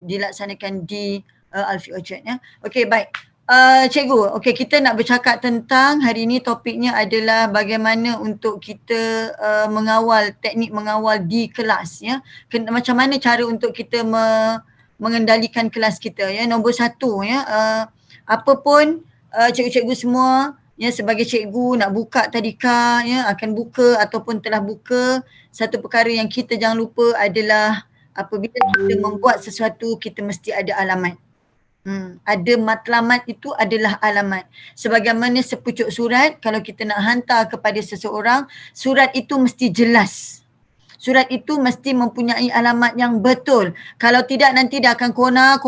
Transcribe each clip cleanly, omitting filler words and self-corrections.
dilaksanakan di Alfie Orchard ya. Okey, baik. Cikgu, okey, kita nak bercakap tentang hari ini topiknya adalah bagaimana untuk kita mengawal, teknik mengawal di kelas ya. Macam mana cara untuk kita mengendalikan kelas kita ya. Nombor satu ya, apapun cikgu-cikgu semua ya, sebagai cikgu nak buka tadika ya, akan buka ataupun telah buka, satu perkara yang kita jangan lupa adalah apabila kita membuat sesuatu, kita mesti ada alamat. Ada matlamat, itu adalah alamat. Sebagaimana sepucuk surat, kalau kita nak hantar kepada seseorang, surat itu mesti jelas. Surat itu mesti mempunyai alamat yang betul. Kalau tidak nanti dia akan kona,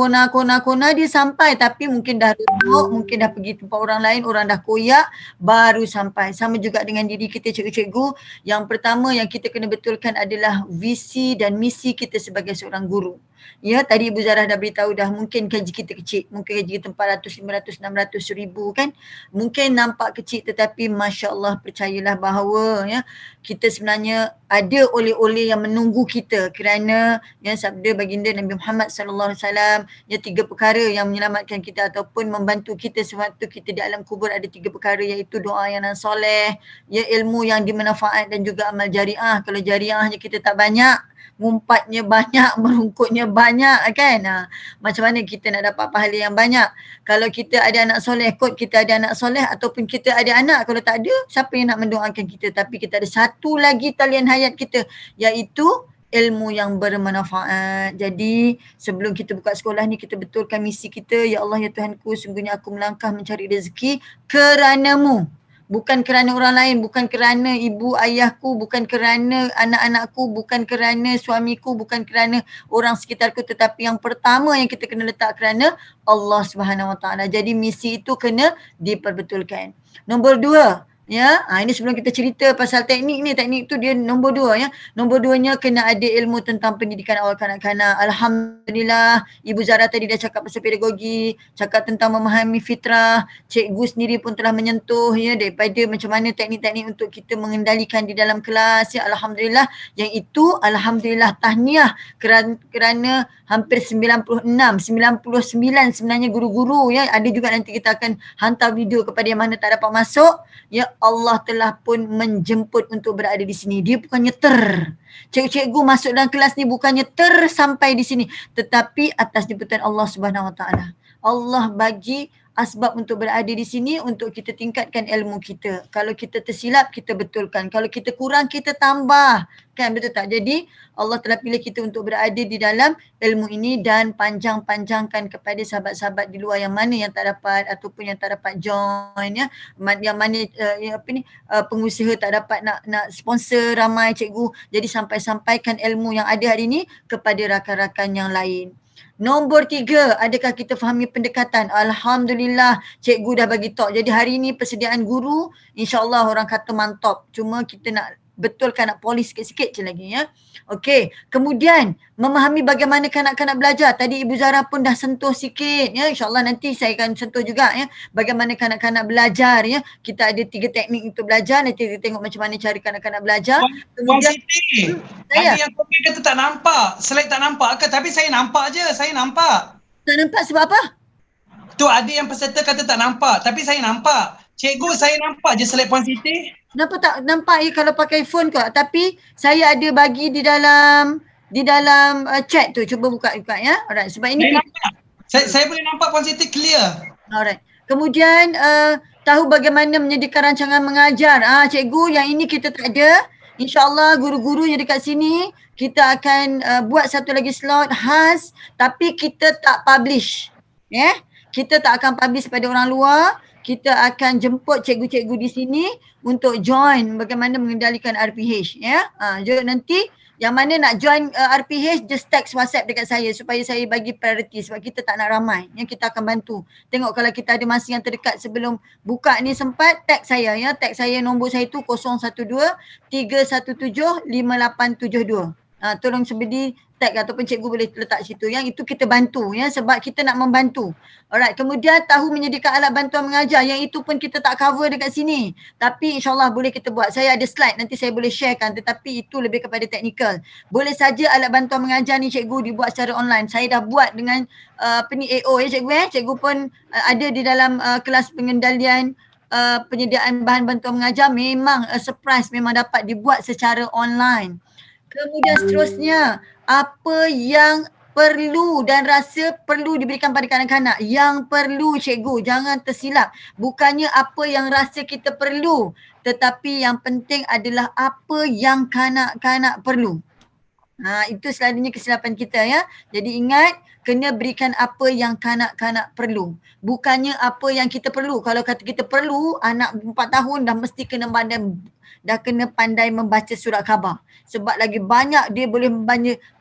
dia sampai tapi mungkin dah duduk, mungkin dah pergi tempat orang lain, orang dah koyak, baru sampai. Sama juga dengan diri kita cikgu-cikgu. Yang pertama yang kita kena betulkan adalah visi dan misi kita sebagai seorang guru. Ya, tadi Ibu Zarah dah beritahu dah, mungkin gaji kita kecil. Mungkin gaji kita 400, 500, 600, 1000 kan. Mungkin nampak kecil tetapi Masya Allah, percayalah bahawa ya, kita sebenarnya ada oleh-oleh yang menunggu kita kerana ya, sabda baginda Nabi Muhammad SAW, ya 3 perkara yang menyelamatkan kita ataupun membantu kita sewaktu kita di alam kubur. Ada 3 perkara, iaitu doa yang soleh, ya, ilmu yang dimanfaat dan juga amal jariah. Kalau jariahnya kita tak banyak, ngumpatnya banyak, merungkutnya banyak kan. Macam mana kita nak dapat pahala yang banyak? Kalau kita ada anak soleh, kot kita ada anak soleh, ataupun kita ada anak, kalau tak ada, siapa yang nak mendoakan kita? Tapi kita ada satu lagi talian hayat kita, iaitu ilmu yang bermanfaat. Jadi sebelum kita buka sekolah ni, kita betulkan misi kita. Ya Allah, ya Tuhanku, sungguhnya aku melangkah mencari rezeki kerana-Mu. Bukan kerana orang lain, bukan kerana ibu ayahku, bukan kerana anak-anakku, bukan kerana suamiku, bukan kerana orang sekitarku, tetapi yang pertama yang kita kena letak kerana Allah Subhanahu Wa Taala. Jadi misi itu kena diperbetulkan. Nombor 2, ya, ini sebelum kita cerita pasal teknik ni, teknik tu dia nombor 2 ya. Nombor 2-nya kena ada ilmu tentang pendidikan awal kanak-kanak. Alhamdulillah, Ibu Zara tadi dah cakap pasal pedagogi, cakap tentang memahami fitrah. Cikgu sendiri pun telah menyentuh ya, daripada macam mana teknik-teknik untuk kita mengendalikan di dalam kelas ya. Alhamdulillah, yang itu alhamdulillah tahniah kerana hampir 99 sebenarnya guru-guru ya. Ada juga nanti kita akan hantar video kepada yang mana tak dapat masuk. Ya, Allah telah pun menjemput untuk berada di sini. Dia bukannya cikgu-cikgu masuk dalam kelas ni bukannya sampai di sini, tetapi atas jemputan Allah Subhanahu Wa Taala. Allah bagi asbab untuk berada di sini untuk kita tingkatkan ilmu kita. Kalau kita tersilap, kita betulkan. Kalau kita kurang, kita tambah. Kan, betul tak? Jadi Allah telah pilih kita untuk berada di dalam ilmu ini dan panjang-panjangkan kepada sahabat-sahabat di luar yang mana yang tak dapat ataupun yang tak dapat join ya. Yang mana pengusaha tak dapat nak sponsor ramai cikgu. Jadi sampaikan ilmu yang ada hari ini kepada rakan-rakan yang lain. Nombor 3, adakah kita fahami pendekatan? Alhamdulillah, cikgu dah bagi talk. Jadi hari ini persediaan guru, insyaAllah orang kata mantap. Cuma kita nak betulkan, nak polish sikit-sikit je lagi ya. Okey, kemudian memahami bagaimana kanak-kanak belajar. Tadi Ibu Zara pun dah sentuh sikit ya. InsyaAllah nanti saya akan sentuh juga ya. Bagaimana kanak-kanak belajar ya. Kita ada 3 teknik untuk belajar. Nanti kita tengok macam mana cara kanak-kanak belajar. Kemudian ada yang komen kata tak nampak. Slide tak nampak ke? Tapi saya nampak je. Saya nampak. Tak nampak sebab apa? Tu ada yang peserta kata tak nampak. Tapi saya nampak. Cikgu, saya nampak je slide Puan Siti. Kenapa tak nampak ya kalau pakai phone ke? Tapi saya ada bagi di dalam chat tu. Cuba buka ya. Alright, sebab ini saya boleh nampak Puan Siti clear. Alright. Kemudian tahu bagaimana menyediakan rancangan mengajar. Cikgu, yang ini kita tak ada. InsyaAllah guru-guru yang dekat sini kita akan buat satu lagi slot khas, tapi kita tak publish. Ya. Kita tak akan publish pada orang luar. Kita akan jemput cikgu-cikgu di sini untuk join bagaimana mengendalikan RPH ya. Jadi nanti yang mana nak join RPH, just text WhatsApp dekat saya supaya saya bagi priority sebab kita tak nak ramai. Yang kita akan bantu. Tengok kalau kita ada masa yang terdekat sebelum buka ni sempat, text saya ya. Text saya, nombor saya tu 012 317 5872. Tolong sebedi tag ataupun cikgu boleh letak situ. Yang itu kita bantu ya, sebab kita nak membantu. Alright, kemudian tahu menyediakan alat bantuan mengajar, yang itu pun kita tak cover dekat sini. Tapi insyaAllah boleh kita buat. Saya ada slide, nanti saya boleh sharekan, tetapi itu lebih kepada teknikal. Boleh saja alat bantuan mengajar ni cikgu dibuat secara online. Saya dah buat dengan AO ya cikgu Cikgu pun ada di dalam kelas pengendalian penyediaan bahan bantuan mengajar. Memang surprise, memang dapat dibuat secara online. Kemudian seterusnya, apa yang perlu dan rasa perlu diberikan pada kanak-kanak? Yang perlu cikgu, jangan tersilap. Bukannya apa yang rasa kita perlu, tetapi yang penting adalah apa yang kanak-kanak perlu. Itu selalunya kesilapan kita ya. Jadi ingat, kena berikan apa yang kanak-kanak perlu. Bukannya apa yang kita perlu. Kalau kata kita perlu, anak 4 tahun dah mesti kena pandai membaca surat khabar. Sebab lagi banyak dia boleh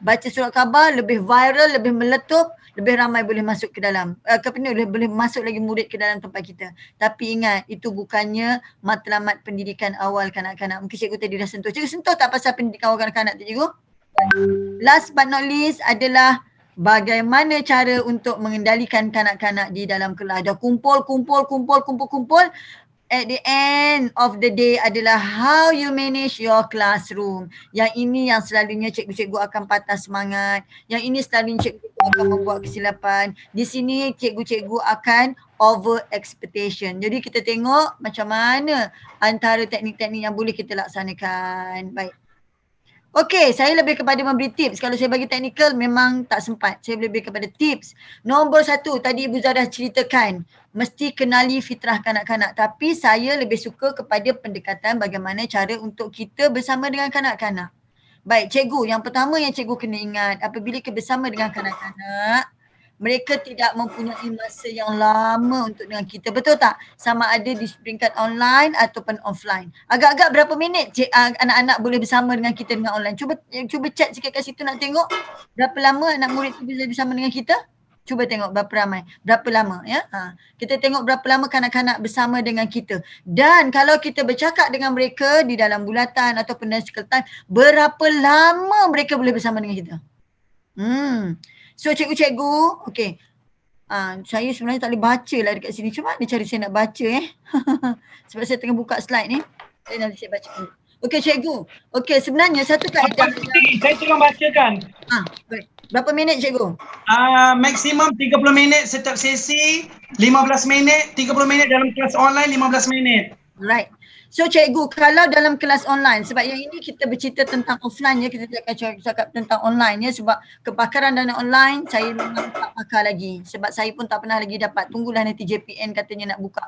baca surat khabar, lebih viral, lebih meletup, lebih ramai boleh masuk ke dalam, boleh masuk lagi murid ke dalam tempat kita. Tapi ingat, itu bukannya matlamat pendidikan awal kanak-kanak. Mungkin cikgu tadi dah sentuh. Cikgu sentuh tak pasal pendidikan awal kanak-kanak tu cikgu? Last but not least adalah bagaimana cara untuk mengendalikan kanak-kanak di dalam kelas. Dah kumpul. At the end of the day adalah how you manage your classroom. Yang ini yang selalunya cikgu-cikgu akan patah semangat. Yang ini selalunya cikgu akan membuat kesilapan. Di sini cikgu-cikgu akan over expectation. Jadi kita tengok macam mana antara teknik-teknik yang boleh kita laksanakan. Baik. Okey, saya lebih kepada memberi tips. Kalau saya bagi teknikal memang tak sempat. Saya lebih kepada tips. Nombor 1, tadi Ibu Zah dah ceritakan. Mesti kenali fitrah kanak-kanak. Tapi saya lebih suka kepada pendekatan bagaimana cara untuk kita bersama dengan kanak-kanak. Baik, cikgu. Yang pertama yang cikgu kena ingat, apabila kita bersama dengan kanak-kanak, mereka tidak mempunyai masa yang lama untuk dengan kita. Betul tak? Sama ada di peringkat online ataupun offline. Agak-agak berapa minit anak-anak boleh bersama dengan kita dengan online? Cuba chat sikit kat situ nak tengok berapa lama anak murid tu bisa bersama dengan kita. Cuba tengok berapa ramai, berapa lama ya. Kita tengok berapa lama kanak-kanak bersama dengan kita. Dan kalau kita bercakap dengan mereka di dalam bulatan ataupun dalam circle time, berapa lama mereka boleh bersama dengan kita. So cikgu-cikgu, okey. Saya sebenarnya tak boleh baca lah dekat sini. Cuma mana cari saya nak baca sebab saya tengah buka slide ni. Nanti saya baca dulu. Okey cikgu. Okey, sebenarnya satu kaedah. Saya tengah bacakan. Baik. Berapa minit cikgu? Maksimum 30 minit setiap sesi, 15 minit, 30 minit dalam kelas online, 15 minit. Right. So cikgu, kalau dalam kelas online, sebab yang ini kita bercerita tentang offline ya, kita tak akan cakap tentang online ya, sebab kepakaran dana online saya memang tak pakar lagi. Sebab saya pun tak pernah lagi dapat. Tunggulah nanti JPN katanya nak buka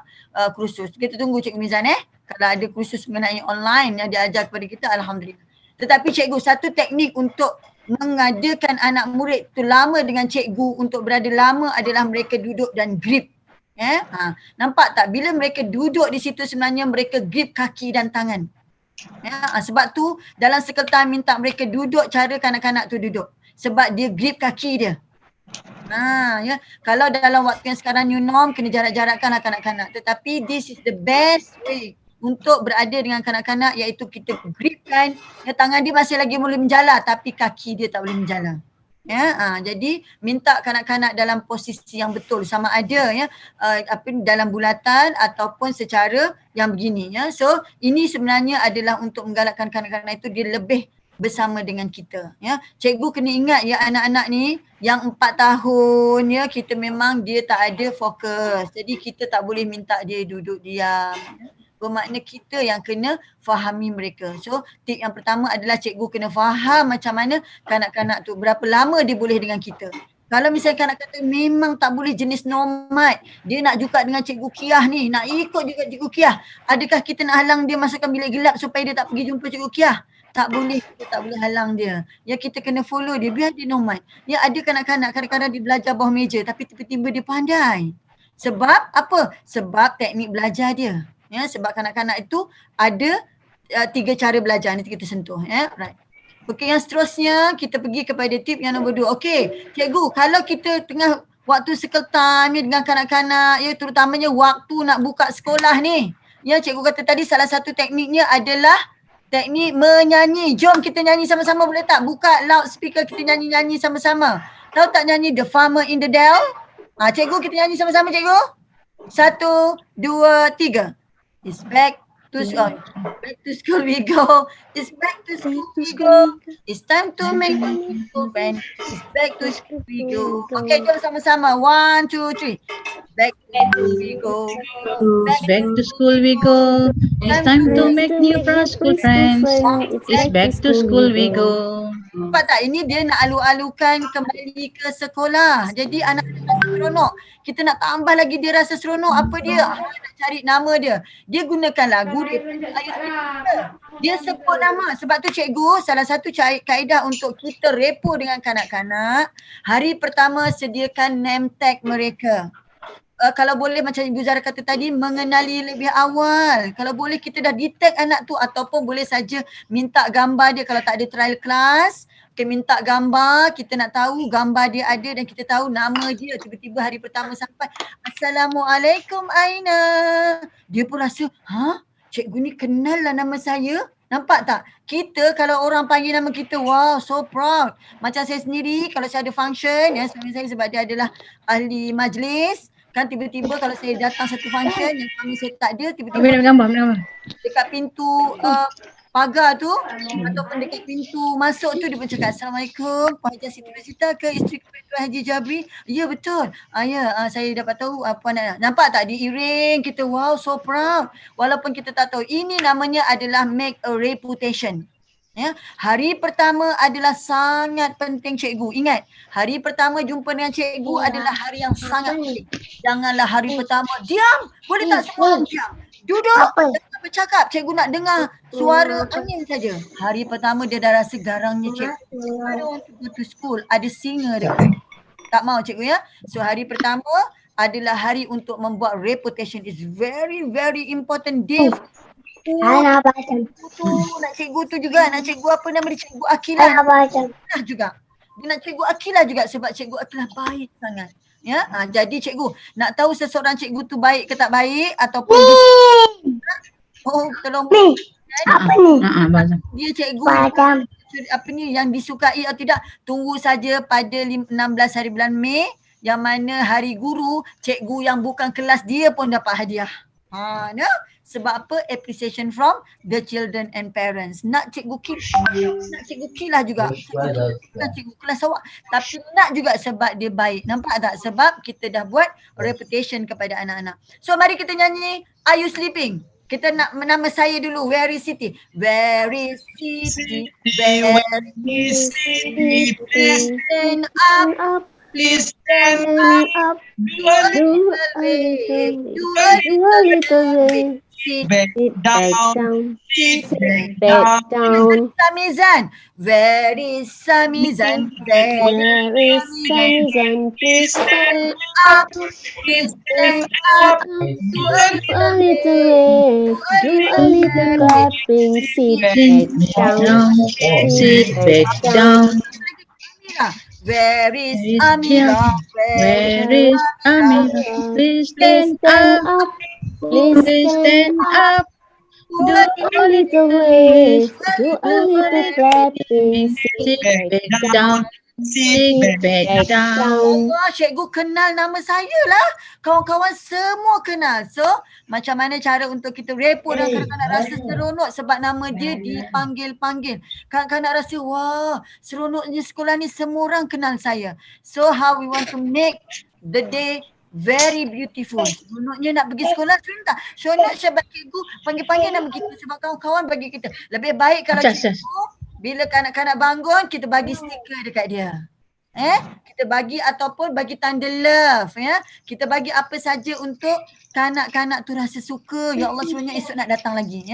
kursus. Kita tunggu Cikgu Mizan kalau ada kursus mengenai online yang diajar kepada kita, alhamdulillah. Tetapi cikgu, satu teknik untuk mengadakan anak murid tu lama dengan cikgu, untuk berada lama adalah mereka duduk dan grip. Nampak tak? Bila mereka duduk di situ sebenarnya mereka grip kaki dan tangan. Sebab tu dalam circle time minta mereka duduk cara kanak-kanak tu duduk. Sebab dia grip kaki dia. Kalau dalam waktu yang sekarang new norm, kena jarak-jarakkanlah kanak-kanak. Tetapi this is the best way untuk berada dengan kanak-kanak, iaitu kita gripkan. Tangan dia masih lagi boleh menjala tapi kaki dia tak boleh menjala. Jadi minta kanak-kanak dalam posisi yang betul, sama ada dalam bulatan ataupun secara yang begini ya. So ini sebenarnya adalah untuk menggalakkan kanak-kanak itu dia lebih bersama dengan kita ya. Cikgu kena ingat ya, anak-anak ni yang 4 tahun ya, kita memang dia tak ada fokus. Jadi kita tak boleh minta dia duduk diam. Bermakna kita yang kena fahami mereka. So tip yang pertama adalah cikgu kena faham macam mana kanak-kanak tu, berapa lama dia boleh dengan kita. Kalau misalnya kanak-kanak memang tak boleh jenis nomad, dia nak juga dengan cikgu Kiah ni, nak ikut juga cikgu Kiah, adakah kita nak halang dia masukkan bilik gelap supaya dia tak pergi jumpa cikgu Kiah? Tak boleh, kita tak boleh halang dia. Ya, kita kena follow dia, biar dia nomad. Ya, ada kanak-kanak kadang-kadang dia belajar bawah meja tapi tiba-tiba dia pandai. Sebab apa? Sebab teknik belajar dia. Ya, sebab kanak-kanak itu ada 3 cara belajar. Nanti kita sentuh ya. Right. Okey, yang seterusnya kita pergi kepada tip yang nombor 2. Okey, cikgu, kalau kita tengah waktu circle time ya, dengan kanak-kanak ya, terutamanya waktu nak buka sekolah ni. Ya, cikgu kata tadi salah satu tekniknya adalah Teknik menyanyi. Jom kita nyanyi sama-sama, boleh tak? Buka loudspeaker, kita nyanyi-nyanyi sama-sama. Tahu tak nyanyi The Farmer in the Dell? Cikgu, kita nyanyi sama-sama cikgu. 1, 2, 3. It's back to school we go. It's back to school we go. It's time to make new friends. It's back to school we go. Okay, jom sama-sama. 1, 2, 3. Back to school we go. Back to school we go. It's time to make new school friends. It's back to school we go. Nampak tak? Ini dia nak alu-alukan kembali ke sekolah. Jadi anak-anak rasa seronok. Kita nak tambah lagi dia rasa seronok. Apa dia? Nak cari nama dia. Dia gunakan lagu dia. Dia sebut nama. Sebab tu cikgu, salah satu kaedah untuk kita repo dengan kanak-kanak, hari pertama sediakan name tag mereka. Kalau boleh macam Ibu Zara kata tadi, mengenali lebih awal. Kalau boleh kita dah detect anak tu, ataupun boleh saja minta gambar dia kalau tak ada trial class. Okay, minta gambar, kita nak tahu gambar dia ada dan kita tahu nama dia. Tiba-tiba hari pertama sampai, Assalamualaikum Aina. Dia pun rasa, cikgu ni kenal lah nama saya. Nampak tak? Kita kalau orang panggil nama kita, wow, so proud. Macam saya sendiri, kalau saya ada function, suami saya sebab dia adalah ahli majlis, kan tiba-tiba kalau saya datang satu function yang kami saya tak ada, tiba-tiba Gambar. dekat pintu pagar tu ataupun dekat pintu masuk tu dia pun cakap, Assalamualaikum, Puan Haji Siti Nurhazita ke isteri Ketua Haji Jabri? Ya betul. Saya dapat tahu Puan nak. Nampak tak diiring kita, wow, so proud. Walaupun kita tak tahu, ini namanya adalah make a reputation. Ya, hari pertama adalah sangat penting cikgu. Ingat, hari pertama jumpa dengan cikgu adalah hari yang sangat penting. Janganlah hari pertama diam. Boleh tak semua orang diam? Duduk, jangan bercakap. Cikgu nak dengar suara angin saja. Hari pertama dia dah rasa garangnya cikgu. I don't want to go to school. Ada singa dia. Tak mau cikgu ya. So hari pertama adalah hari untuk membuat reputation. Is very very important day. Nak cikgu tu juga, nak cikgu apa nama dia, cikgu Akilah juga. Dia nak cikgu Akilah juga sebab cikgu Akilah baik sangat. Ya, jadi cikgu nak tahu seseorang cikgu tu baik ke tak baik ataupun tolong apa ni? Dia cikgu apa ni yang disukai atau tidak, tunggu saja pada 16 hari bulan Mei, yang mana hari guru, cikgu yang bukan kelas dia pun dapat hadiah. Sebab apa? Appreciation from the children and parents. Nak cikgu Kilah juga. Cikgu kelas awak. Tapi nak juga sebab dia baik. Nampak tak? Sebab kita dah buat reputation kepada anak-anak. So mari kita nyanyi Are You Sleeping? Kita nak nama saya dulu. Where is Siti? Where is Siti? Where is Siti? Please stand up. Please stand up. Do a little way. Do a little way. Sit back down. Sit back down. Samizan. Where is Samizan? Where is Samizan? Please stand up. Please stand up. Do a little way. Do a little clapping. Sit back down. Sit back down. Where is Amira? Where is Amira? Please stand up. Please stand up. Do a little way. Do a little clapping. Sit back down. Sit back down. Allah, cikgu kenal nama saya lah. Kawan-kawan semua kenal. So, macam mana cara untuk kita repo dan kanak-kanak rasa seronok sebab nama dia dipanggil-panggil. Kanak-kanak rasa, wah, seronoknya sekolah ni semua orang kenal saya. So, how we want to make the day very beautiful. Seronoknya nak pergi sekolah, seronok tak? Seronok sebab cikgu panggil-panggil nama kita sebab kawan-kawan bagi kita. Lebih baik kalau cikgu, bila kanak-kanak bangun, kita bagi stiker dekat dia. Kita bagi ataupun bagi tanda love. Kita bagi apa saja untuk kanak-kanak tu rasa suka. Ya Allah, sebenarnya esok nak datang lagi.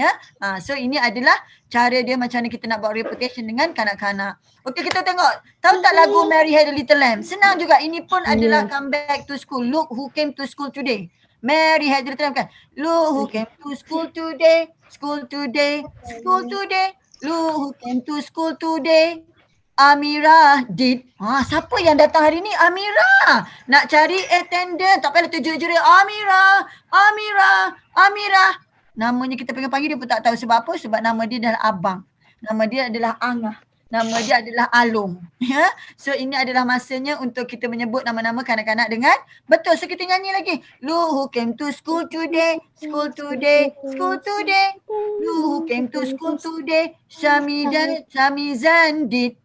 So ini adalah cara dia macam mana kita nak buat reputation dengan kanak-kanak. Okey, kita tengok. Tahu tak lagu Mary Had a Little Lamb? Senang juga. Ini pun adalah come back to school. Look who came to school today. Mary had a little lamb kan? Look who came to school today. School today. School today. Look who came to school today. Amira did. Siapa yang datang hari ni? Amira. Nak cari attendant. Tak payah tunjuk-tunjuk. Amira. Amira. Amira. Namanya kita panggil dia pun tak tahu sebab apa, sebab nama dia adalah Abang. Nama dia adalah Angah. Nama dia adalah Along. Ya. So ini adalah masanya untuk kita menyebut nama-nama kanak-kanak dengan betul. So kita nyanyi lagi. Lu who came to school today, school today, school today. Lu who came to school today, Syamizan did.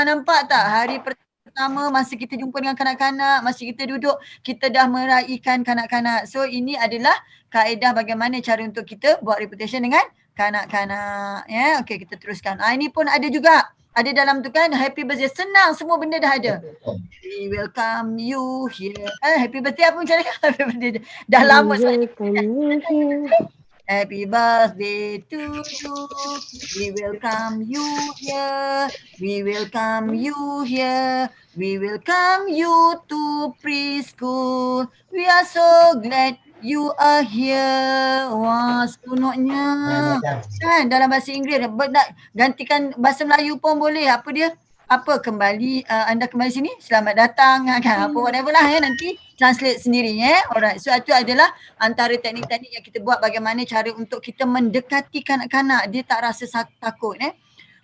Nampak tak hari pertama masa kita jumpa dengan kanak-kanak, masa kita duduk, kita dah meraihkan kanak-kanak. So ini adalah kaedah bagaimana cara untuk kita buat reputation dengan kanak-kanak. Ya, okey kita teruskan. Ini pun ada juga. Ada dalam tu kan happy birthday. Senang, semua benda dah ada. We welcome you here. Happy birthday apa macam mana? Happy birthday. Dah lama saya. Happy birthday to you. We welcome you here. We welcome you here. We welcome you to preschool. We are so glad you are here. Wah, seronoknya. Kan dalam bahasa Inggeris, nak gantikan bahasa Melayu pun boleh. Apa dia? Apa kembali, anda kembali sini, selamat datang kan, apa whatever lah ya, nanti translate sendiri ya. Alright, so itu adalah antara teknik-teknik yang kita buat bagaimana cara untuk kita mendekati kanak-kanak, dia tak rasa takut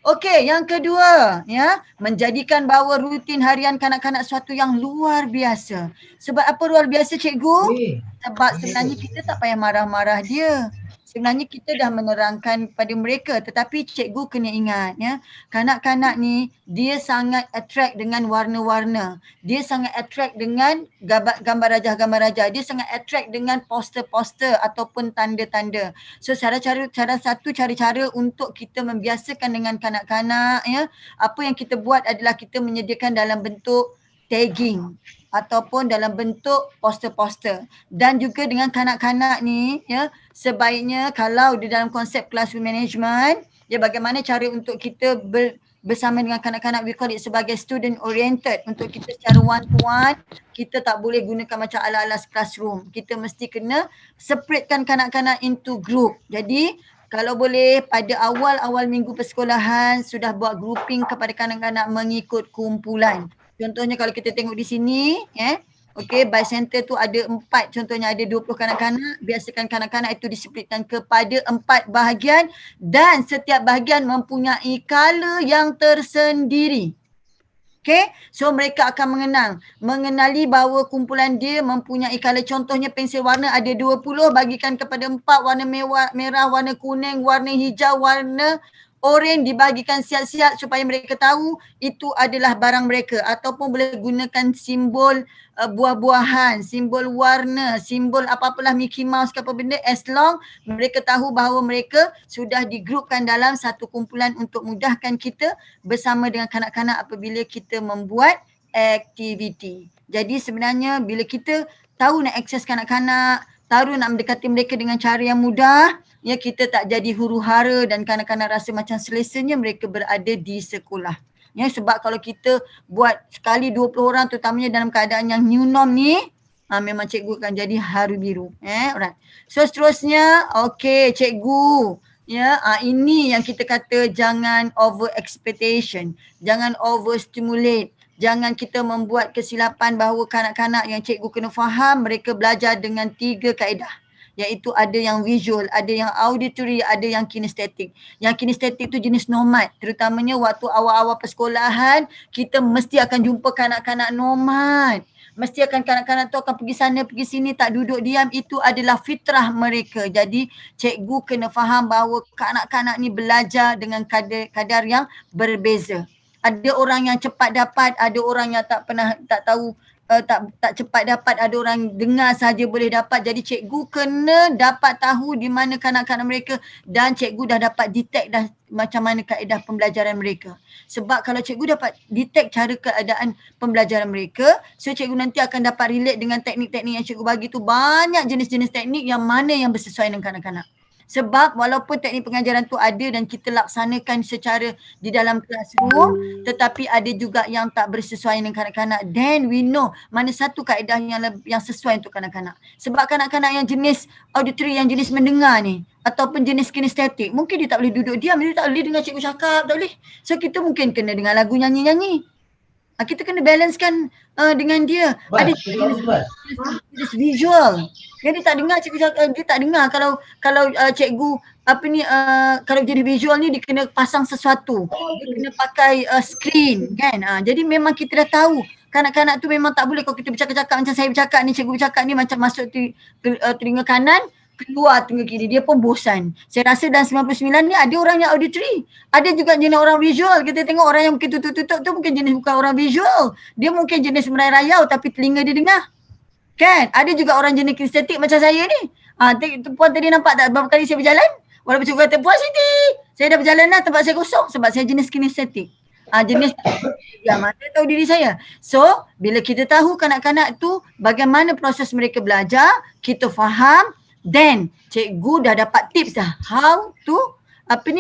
Okey, yang kedua ya, menjadikan bahawa rutin harian kanak-kanak suatu yang luar biasa. Sebab apa luar biasa cikgu? Sebab sebenarnya kita tak payah marah-marah dia. Sebenarnya kita dah menerangkan kepada mereka, tetapi cikgu kena ingat ya, kanak-kanak ni dia sangat attract dengan warna-warna. Dia sangat attract dengan gambar rajah, dia sangat attract dengan poster-poster ataupun tanda-tanda. So cara untuk kita membiasakan dengan kanak-kanak ya, apa yang kita buat adalah kita menyediakan dalam bentuk tagging ataupun dalam bentuk poster-poster. Dan juga dengan kanak-kanak ni ya, sebaiknya kalau di dalam konsep classroom management, ya bagaimana cara untuk kita bersama dengan kanak-kanak, we call it sebagai student oriented. Untuk kita secara one to one, kita tak boleh gunakan macam ala-ala classroom. Kita mesti kena separatekan kanak-kanak into group. Jadi kalau boleh pada awal-awal minggu persekolahan sudah buat grouping kepada kanak-kanak mengikut kumpulan. Contohnya kalau kita tengok di sini, okey, by center tu ada 4, contohnya ada 20 kanak-kanak, biasakan kanak-kanak itu displitkan kepada 4 bahagian dan setiap bahagian mempunyai color yang tersendiri. Okey, so mereka akan mengenali bahawa kumpulan dia mempunyai color, contohnya pensel warna ada 20, bagikan kepada 4, warna merah, warna kuning, warna hijau, warna oren dibagikan siap-siap supaya mereka tahu itu adalah barang mereka, ataupun boleh gunakan simbol buah-buahan, simbol warna, simbol apa-apalah Mickey Mouse ke apa benda, as long mereka tahu bahawa mereka sudah digrupkan dalam satu kumpulan untuk mudahkan kita bersama dengan kanak-kanak apabila kita membuat aktiviti. Jadi sebenarnya bila kita tahu nak akses kanak-kanak, tahu nak mendekati mereka dengan cara yang mudah, ya kita tak jadi huru-hara dan kanak-kanak rasa macam selesanya mereka berada di sekolah. Ya, sebab kalau kita buat sekali 20 orang terutamanya dalam keadaan yang new norm ni, memang cikgu akan jadi haru biru. Alright. So seterusnya, okey cikgu. Ya, ini yang kita kata jangan over expectation, jangan over stimulate. Jangan kita membuat kesilapan bahawa kanak-kanak yang cikgu kena faham mereka belajar dengan 3 kaedah. Iaitu ada yang visual, ada yang auditory, ada yang kinestetik. Yang kinestetik tu jenis nomad. Terutamanya waktu awal-awal persekolahan, kita mesti akan jumpa kanak-kanak nomad. Mesti akan kanak-kanak tu akan pergi sana, pergi sini, tak duduk diam. Itu adalah fitrah mereka. Jadi cikgu kena faham bahawa kanak-kanak ni belajar dengan kadar yang berbeza. Ada orang yang cepat dapat, ada orang yang tak tahu, tak cepat dapat, ada orang dengar saja boleh dapat. Jadi cikgu kena dapat tahu di mana kanak-kanak mereka dan cikgu dah dapat detect dah macam mana kaedah pembelajaran mereka. Sebab kalau cikgu dapat detect cara keadaan pembelajaran mereka, so cikgu nanti akan dapat relate dengan teknik-teknik yang cikgu bagi tu. Banyak jenis-jenis teknik yang mana yang bersesuaian dengan kanak-kanak. Sebab walaupun teknik pengajaran tu ada dan kita laksanakan secara di dalam classroom, tetapi ada juga yang tak bersesuaian dengan kanak-kanak. Then we know mana satu kaedah yang sesuai untuk kanak-kanak. Sebab kanak-kanak yang jenis auditory, yang jenis mendengar ni, ataupun jenis kinestetik, mungkin dia tak boleh duduk diam, dia tak boleh dengar cikgu cakap, tak boleh. So kita mungkin kena dengar lagu nyanyi-nyanyi. Kita kena balancekan dengan dia. Ada jenis visual. Dia tak dengar cikgu cakap, dia tak dengar kalau cikgu kalau jadi visual ni dia kena pasang sesuatu. Dia kena pakai screen kan. Jadi memang kita dah tahu kanak-kanak tu memang tak boleh kalau kita bercakap-cakap macam saya bercakap ni, cikgu bercakap ni macam masuk telinga kanan, keluar telinga kiri, dia pun bosan. Saya rasa dalam 99 ni ada orang yang auditory, ada juga jenis orang visual. Kita tengok orang yang mungkin tutup-tutup tu mungkin jenis bukan orang visual, dia mungkin jenis merayau tapi telinga dia dengar kan. Ada juga orang jenis kinestetik macam saya ni. Puan tadi nampak tak berapa kali saya berjalan, walaupun cikgu kata Puan Siti, saya dah berjalan dah, tempat saya kosong sebab saya jenis kinestetik. Jenis yang mana tahu diri saya. So bila kita tahu kanak-kanak tu bagaimana proses mereka belajar, kita faham, then cikgu dah dapat tips dah how to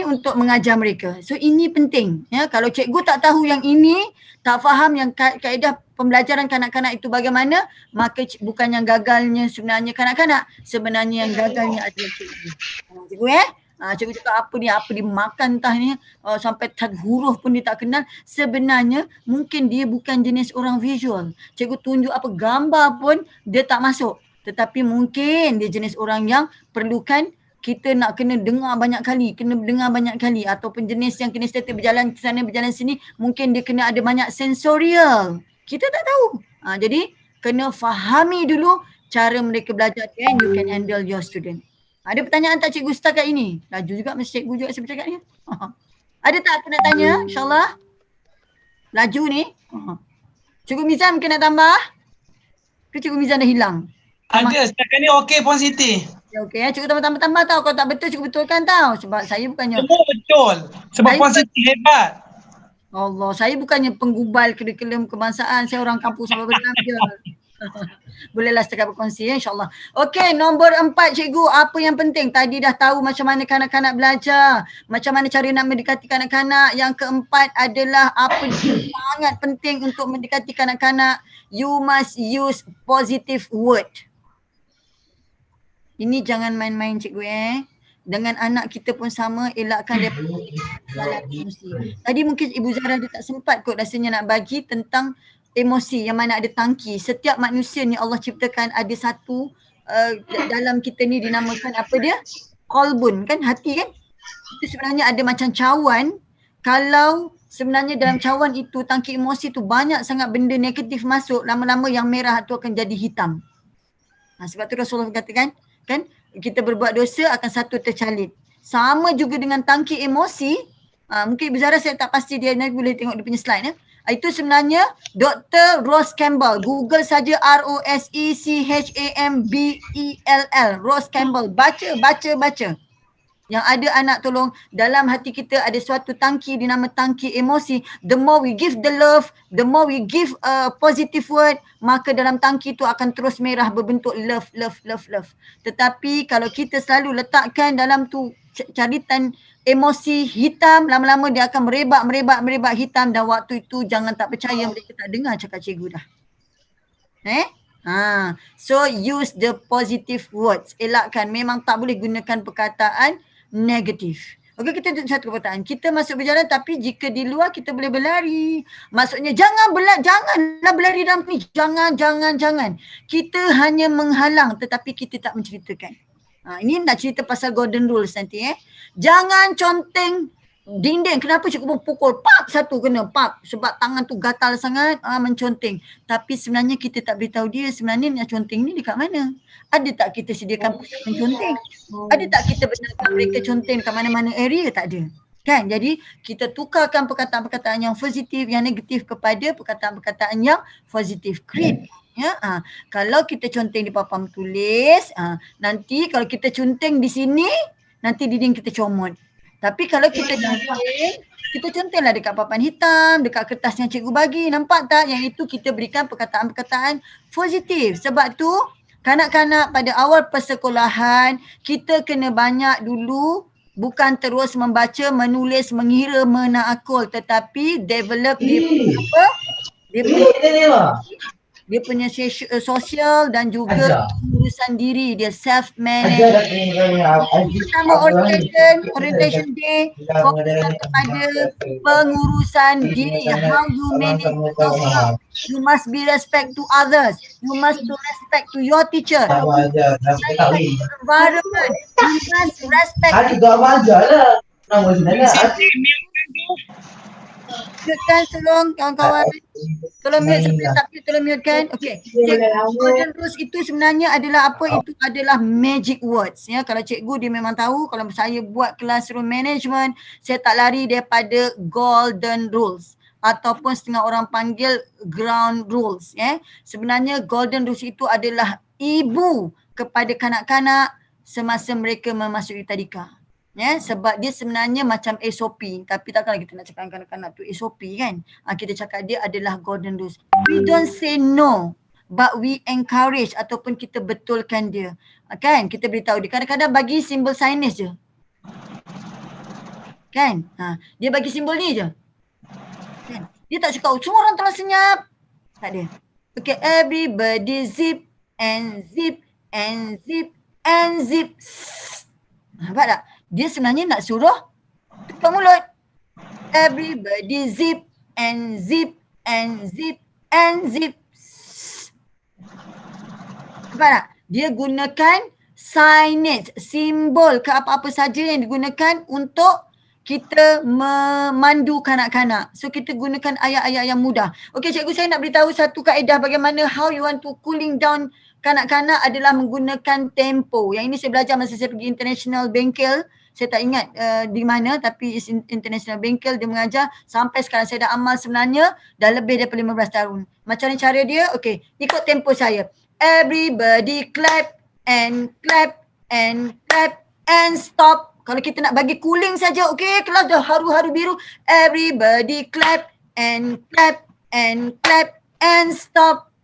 untuk mengajar mereka. So ini penting ya. Kalau cikgu tak tahu yang ini, tak faham yang kaedah pembelajaran kanak-kanak itu bagaimana, maka bukan yang gagalnya sebenarnya kanak-kanak, sebenarnya yang gagalnya adalah cikgu. Cikgu cikgu cakap apa dia makan entah ni sampai huruf pun dia tak kenal. Sebenarnya mungkin dia bukan jenis orang visual. Cikgu tunjuk apa gambar pun dia tak masuk. Tetapi mungkin dia jenis orang yang perlukan kita nak kena dengar banyak kali, ataupun jenis yang kinestetik berjalan ke sana berjalan sini, mungkin dia kena ada banyak sensorial. Kita tak tahu. Jadi kena fahami dulu cara mereka belajar, then you can handle your student. Ada pertanyaan tak cikgu setakat ini? Laju juga mesti cikgu juga saya bercakap ni. Ada tak aku nak tanya? InsyaAllah. Laju ni. Cikgu Mizan mungkin nak tambah? Ke cikgu Mizan dah hilang? Ada, setakat ni okey Puan Siti. Okey cikgu tambah-tambah tau. Kalau tak betul cikgu betulkan tau. Sebab saya bukannya. Semua betul. Sebab Puan Siti hebat. Allah, saya bukannya penggubal kurikulum kebangsaan. Saya orang kampus sama betul je. Bolehlah setakat berkongsi insyaAllah. Okey, nombor 4 cikgu, apa yang penting? Tadi dah tahu macam mana kanak-kanak belajar, macam mana cara nak mendekati kanak-kanak. Yang keempat adalah apa yang sangat penting untuk mendekati kanak-kanak, you must use positive word. Ini jangan main-main cikgu Dengan anak kita pun sama, elakkan dia emosi. Tadi mungkin Ibu Zara dia tak sempat kot rasanya nak bagi tentang emosi yang mana ada tangki. Setiap manusia ni Allah ciptakan ada satu dalam kita ni dinamakan apa dia? Qalbun kan, hati kan? Itu sebenarnya ada macam cawan. Kalau sebenarnya dalam cawan itu tangki emosi tu banyak sangat benda negatif masuk, lama-lama yang merah tu akan jadi hitam. Sebab tu Rasulullah katakan kan, kita berbuat dosa akan satu tercalit. Sama juga dengan tangki emosi. Mungkin Ibu Zara saya tak pasti dia boleh tengok dia punya slide Itu sebenarnya Dr. Rose Campbell. Google saja ROSECHAMBELL. Rose Campbell. Baca. Yang ada anak tolong, dalam hati kita ada suatu tangki dinama tangki emosi. The more we give the love, the more we give a positive word, maka dalam tangki itu akan terus merah berbentuk love. Tetapi kalau kita selalu letakkan dalam tu caritan emosi hitam, lama-lama dia akan merebak hitam, dan waktu itu jangan tak percaya mereka tak dengar cakap cikgu dah. So use the positive words. Elakkan, memang tak boleh gunakan perkataan negatif. Okey, kita tunjuk satu perkataan. Kita masuk berjalan tapi jika di luar kita boleh berlari. Maksudnya janganlah berlari dalam ni. Jangan. Kita hanya menghalang tetapi kita tak menceritakan. Ini nak cerita pasal golden rules nanti Jangan conteng dinding. Kenapa cikgu pun pukul satu kena sebab tangan tu gatal sangat menconteng. Tapi sebenarnya kita tak beritahu dia sebenarnya nak conteng ni dekat mana. Ada tak kita sediakan pusat menconteng? Ada tak kita benarkan mereka conteng kat mana-mana area? Tak ada. Kan? Jadi kita tukarkan perkataan-perkataan yang positif, yang negatif kepada perkataan-perkataan yang positif. Create. Kalau kita conteng di papan tulis, nanti kalau kita conteng di sini, nanti dinding kita comot. Tapi kalau kita contenglah dekat papan hitam, dekat kertas yang cikgu bagi. Nampak tak? Yang itu kita berikan perkataan-perkataan positif. Sebab tu kanak-kanak pada awal persekolahan, kita kena banyak dulu, bukan terus membaca, menulis, mengira, menaakul, tetapi develop dia punya sosial dan juga urusan diri dia, self-management. Pertama orientation day fokuskan kepada pengurusan diri, how you manage yourself. You must be respect to others. You must do respect to your teacher. Environment. You must respect. Mute-kan tolong kawan-kawan. Tolong mute, siapa yang tak mute tolong mute kan. Okay. Golden rules itu sebenarnya adalah apa? Itu adalah magic words. Ya, kalau cikgu dia memang tahu, kalau saya buat classroom management, saya tak lari daripada golden rules ataupun setengah orang panggil ground rules. Ya, sebenarnya golden rules itu adalah ibu kepada kanak-kanak semasa mereka memasuki tadika. Ya, sebab dia sebenarnya macam SOP, tapi takkanlah kita nak cakap kanak-kanak tu SOP kan. Kita cakap dia adalah golden rules. We don't say no, but we encourage ataupun kita betulkan dia. Kan? Kita beritahu dia. Kadang-kadang bagi simbol signage je. Kan? Dia bagi simbol ni je. Kan? Dia tak cakap semua orang telah senyap. Tak ada. Okay, everybody zip and zip and zip and zip. Nampak tak? Dia sebenarnya nak suruh tutup mulut. Everybody zip and zip and zip and zip. Nampak tak? Dia gunakan signage, simbol ke apa-apa saja yang digunakan untuk kita memandu kanak-kanak. So kita gunakan ayat-ayat yang mudah. Okey cikgu, saya nak beritahu satu kaedah bagaimana how you want to cooling down kanak-kanak adalah menggunakan tempo. Yang ini saya belajar masa saya pergi international bengkel. Saya tak ingat di mana, tapi international bengkel dia mengajar. Sampai sekarang saya dah amal sebenarnya dah lebih daripada 15 tahun. Macam ni cara dia? Okey, ikut tempo saya. Everybody clap and clap and clap and stop. Kalau kita nak bagi cooling saja, okey, kelas dah haru-haru biru. Everybody clap and clap and clap and stop.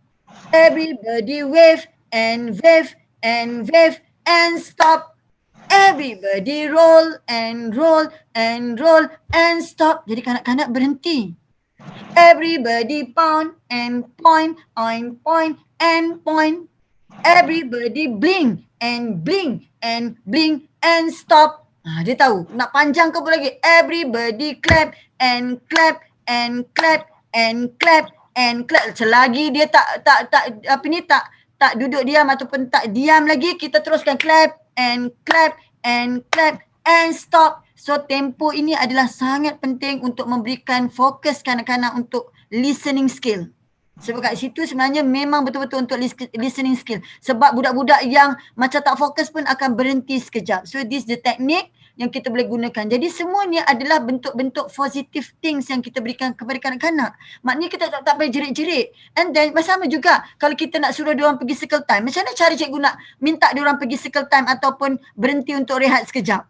Everybody wave and wave and wave and stop. Everybody roll and roll and roll and stop. Jadi kanak-kanak berhenti. Everybody pound and point and point and point. Everybody blink and blink and blink and stop. Dia tahu. Nak panjang ke apa lagi? Everybody clap and clap and clap and clap and clap. Selagi dia tak duduk diam ataupun tak diam lagi, kita teruskan clap and clap and clap and stop. So tempo ini adalah sangat penting untuk memberikan fokus kanak-kanak untuk listening skill. Sebab kat situ sebenarnya memang betul-betul untuk listening skill. Sebab budak-budak yang macam tak fokus pun akan berhenti sekejap. So this the technique yang kita boleh gunakan. Jadi semua ni adalah bentuk-bentuk positive things yang kita berikan kepada kanak-kanak. Maknanya kita tak payah jerit-jerit. And then sama juga kalau kita nak suruh diorang pergi circle time. Macam mana cara cikgu nak minta diorang pergi circle time ataupun berhenti untuk rehat sekejap?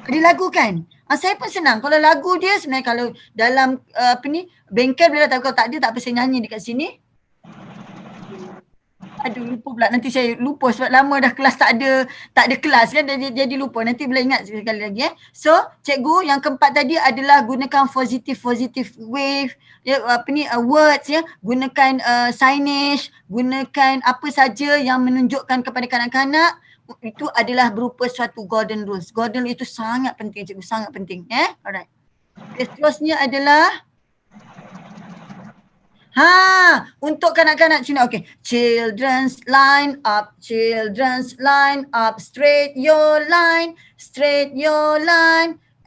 Dia lagu kan? Saya pun senang. Kalau lagu dia sebenarnya kalau dalam bengkel bila tahu, kalau tak ada tak apa saya nyanyi dekat sini. Aduh lupa pula, nanti saya lupa sebab lama dah kelas tak ada kelas kan, jadi lupa. Nanti boleh ingat sekali lagi So cikgu yang keempat tadi adalah gunakan positive wave words gunakan signage, gunakan apa saja yang menunjukkan kepada kanak-kanak. Itu adalah berupa suatu golden rules. Golden rules itu sangat penting cikgu, sangat penting alright. Seterusnya adalah untuk kanak-kanak Cina. Okay. Children's line up, straight your line,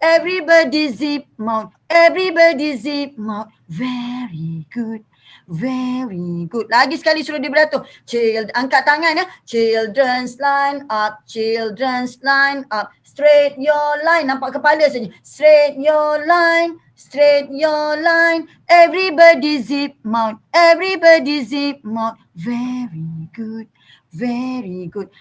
everybody zip mouth, very good. Very good. Lagi sekali suruh dia beratur. Angkat tangan Children's line up, straight your line. Nampak kepala saja. Straight your line, everybody zip mouth, very good.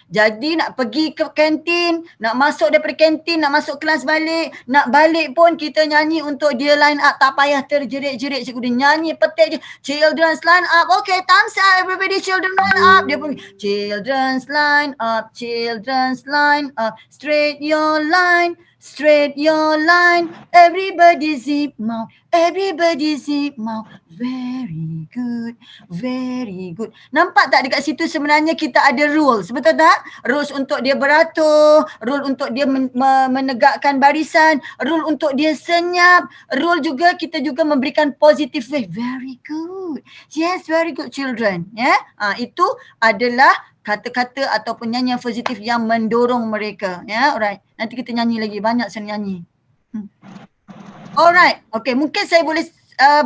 Jadi nak pergi ke kantin, nak masuk daripada kantin, nak masuk kelas balik, nak balik pun kita nyanyi untuk dia line up. Tak payah terjerit-jerit cikgu, dia nyanyi petik je. Children's line up, okay, time's up, everybody children line up. Dia pun children's line up, straight your line, everybody zip mouth, harimau. Very good, very good. Nampak tak dekat situ sebenarnya kita ada rules, betul tak? Rules untuk dia beratur, rule untuk dia menegakkan barisan, rule untuk dia senyap, rule juga kita juga memberikan positive way. Very good. Yes, very good children. Ya, itu adalah kata-kata ataupun nyanyian positif yang mendorong mereka. Ya, alright. Nanti kita nyanyi lagi, banyak saya nyanyi. Alright, okay, mungkin saya boleh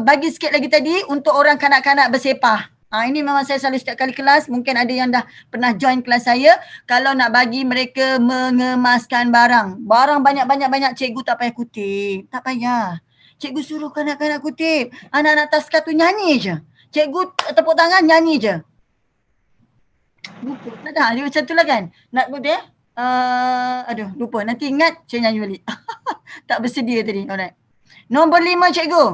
bagi sikit lagi tadi untuk orang kanak-kanak bersepah. Ini memang saya selalu setiap kali kelas, mungkin ada yang dah pernah join kelas saya. Kalau nak bagi mereka mengemaskan barang banyak-banyak cikgu tak payah kutip, tak payah. Cikgu suruh kanak-kanak kutip, anak-anak taska tu nyanyi je. Cikgu tepuk tangan nyanyi je. Lupa, tak ada, dia macam tu lah kan. Nak kutip? Aduh, lupa. Nanti ingat saya nyanyi balik. Tak bersedia tadi. Alright. Nombor 5 cikgu.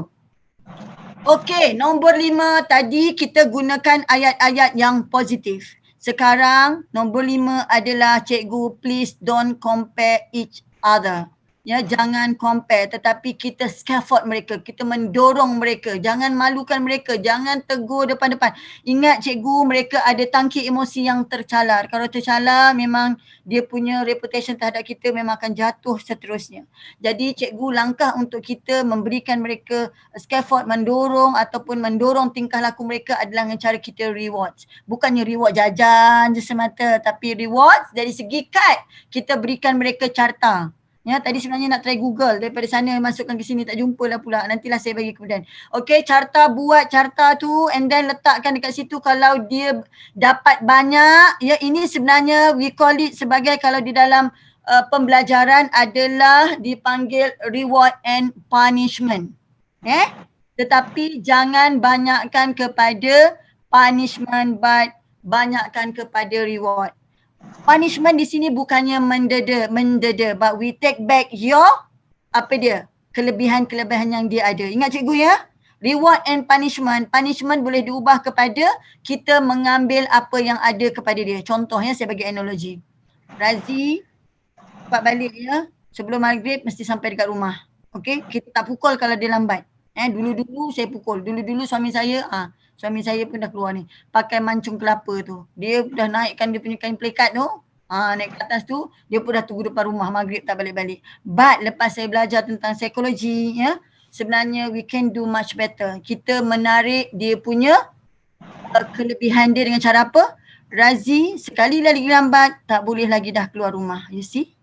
Okey, nombor 5 tadi kita gunakan ayat-ayat yang positif. Sekarang nombor 5 adalah cikgu, please don't compare each other. Ya, jangan compare, tetapi kita scaffold mereka, kita mendorong mereka, jangan malukan mereka, jangan tegur depan-depan. Ingat cikgu, mereka ada tangki emosi yang tercalar. Kalau tercalar memang dia punya reputation terhadap kita memang akan jatuh seterusnya. Jadi cikgu, langkah untuk kita memberikan mereka scaffold, mendorong ataupun mendorong tingkah laku mereka adalah dengan cara kita rewards. Bukannya reward jajan je semata, tapi rewards dari segi kad kita berikan mereka carta. Ya, tadi sebenarnya nak try Google, daripada sana masukkan ke sini tak jumpa lah pula. Nantilah saya bagi kemudian. Okey, carta, buat carta tu and then letakkan dekat situ. Kalau dia dapat banyak, ya, ini sebenarnya we call it sebagai, kalau di dalam pembelajaran adalah dipanggil reward and punishment. Tetapi jangan banyakkan kepada punishment but banyakkan kepada reward. Punishment di sini bukannya mendeda, but we take back your kelebihan-kelebihan yang dia ada. Ingat cikgu ya, reward and punishment. Punishment boleh diubah kepada kita mengambil apa yang ada kepada dia. Contohnya saya bagi analogi. Razi cepat balik ya, sebelum maghrib mesti sampai dekat rumah. Okey, kita tak pukul kalau dia lambat. Dulu-dulu saya pukul. Dulu-dulu suami saya pun dah keluar ni. Pakai mancung kelapa tu. Dia dah naikkan dia punya kain pelikat tu. Naik ke atas tu. Dia pun dah tunggu depan rumah. Maghrib tak balik-balik. But lepas saya belajar tentang psikologi, ya, sebenarnya we can do much better. Kita menarik dia punya kelebihan dia dengan cara apa? Razi sekali lagi lambat tak boleh lagi dah keluar rumah. You see?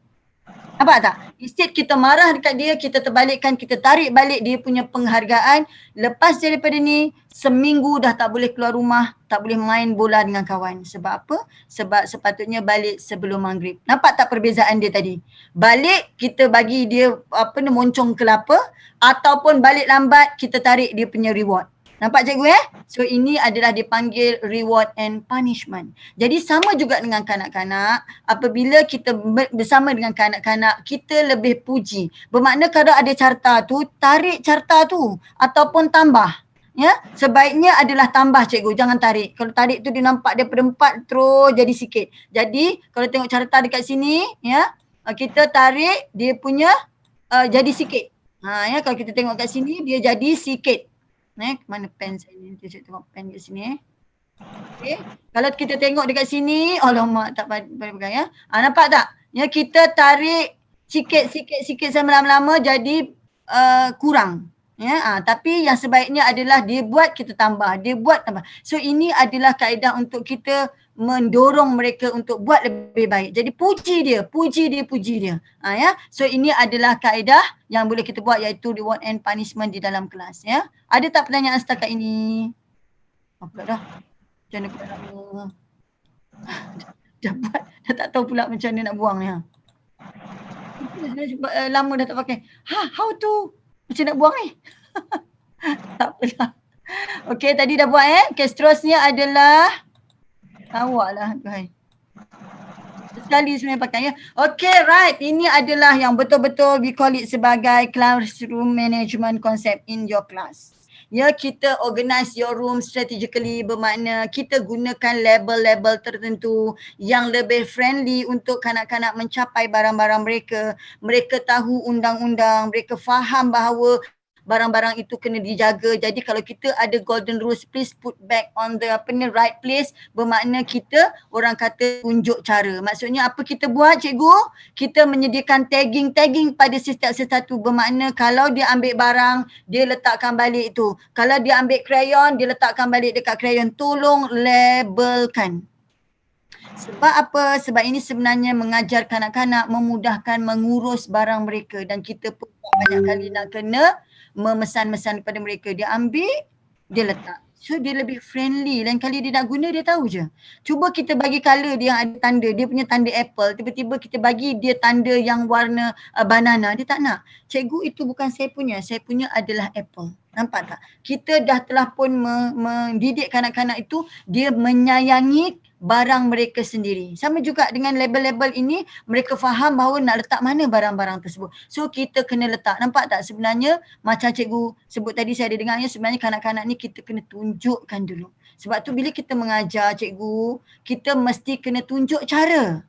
Nampak tak? Instead kita marah dekat dia, kita terbalikkan, kita tarik balik dia punya penghargaan. Lepas daripada ni, seminggu dah tak boleh keluar rumah, tak boleh main bola dengan kawan. Sebab apa? Sebab sepatutnya balik sebelum maghrib. Nampak tak perbezaan dia tadi? Balik, kita bagi dia moncong kelapa, ataupun balik lambat, kita tarik dia punya reward. Nampak cikgu So ini adalah dipanggil reward and punishment. Jadi sama juga dengan kanak-kanak, apabila kita bersama dengan kanak-kanak, kita lebih puji. Bermakna kalau ada carta tu, tarik carta tu ataupun tambah. Ya, sebaiknya adalah tambah cikgu, jangan tarik. Kalau tarik tu dia nampak dia perempat terus jadi sikit. Jadi kalau tengok carta dekat sini, ya, kita tarik dia punya jadi sikit. Ya, kalau kita tengok kat sini dia jadi sikit. Mana pen saya ni? Saya tengok pen kat sini. Okay. Kalau kita tengok dekat sini, alamak tak pegang ya. Nampak tak? Ya, kita tarik sikit sampai lama-lama jadi kurang. Ya, tapi yang sebaiknya adalah dia buat kita tambah, dia buat tambah. So ini adalah kaedah untuk kita mendorong mereka untuk buat lebih baik. Jadi puji dia. Ya. So ini adalah kaedah yang boleh kita buat, iaitu reward and punishment di dalam kelas ya. Ada tak pertanyaan setakat ini? Apa dah? Macam mana pula nak dapat, dah tak tahu pula macam mana nak buang ya. Lama dah tak pakai. How to macam nak buang ni? Tak apalah. Okey, tadi dah buat Okey, seterusnya adalah awak lah. Sekali sebenarnya pakai ya. Okay, right. Ini adalah yang betul-betul we call it sebagai classroom management concept in your class. Ya, kita organize your room strategically, bermakna kita gunakan label-label tertentu yang lebih friendly untuk kanak-kanak mencapai barang-barang mereka. Mereka tahu undang-undang, mereka faham bahawa barang-barang itu kena dijaga. Jadi kalau kita ada golden rules, please put back on the right place, bermakna kita orang kata tunjuk cara. Maksudnya apa kita buat cikgu? Kita menyediakan tagging pada setiap sesuatu, bermakna kalau dia ambil barang, dia letakkan balik tu. Kalau dia ambil krayon, dia letakkan balik dekat krayon. Tolong labelkan. Sebab apa? Sebab ini sebenarnya mengajar kanak-kanak memudahkan mengurus barang mereka, dan kita pun banyak kali nak kena memesan-mesan kepada mereka. Dia ambil, dia letak. So dia lebih friendly. Lain kali dia nak guna, dia tahu je. Cuba kita bagi colour dia yang ada tanda, dia punya tanda apple. Tiba-tiba kita bagi dia tanda yang warna banana. Dia tak nak. Cikgu, itu bukan saya punya adalah apple. Nampak tak? Kita dah telah pun mendidik kanak-kanak itu, dia menyayangi barang mereka sendiri. Sama juga dengan label-label ini, mereka faham bahawa nak letak mana barang-barang tersebut. So kita kena letak. Nampak tak sebenarnya macam cikgu sebut tadi, saya ada dengarnya, sebenarnya kanak-kanak ni kita kena tunjukkan dulu. Sebab tu bila kita mengajar cikgu, kita mesti kena tunjuk cara.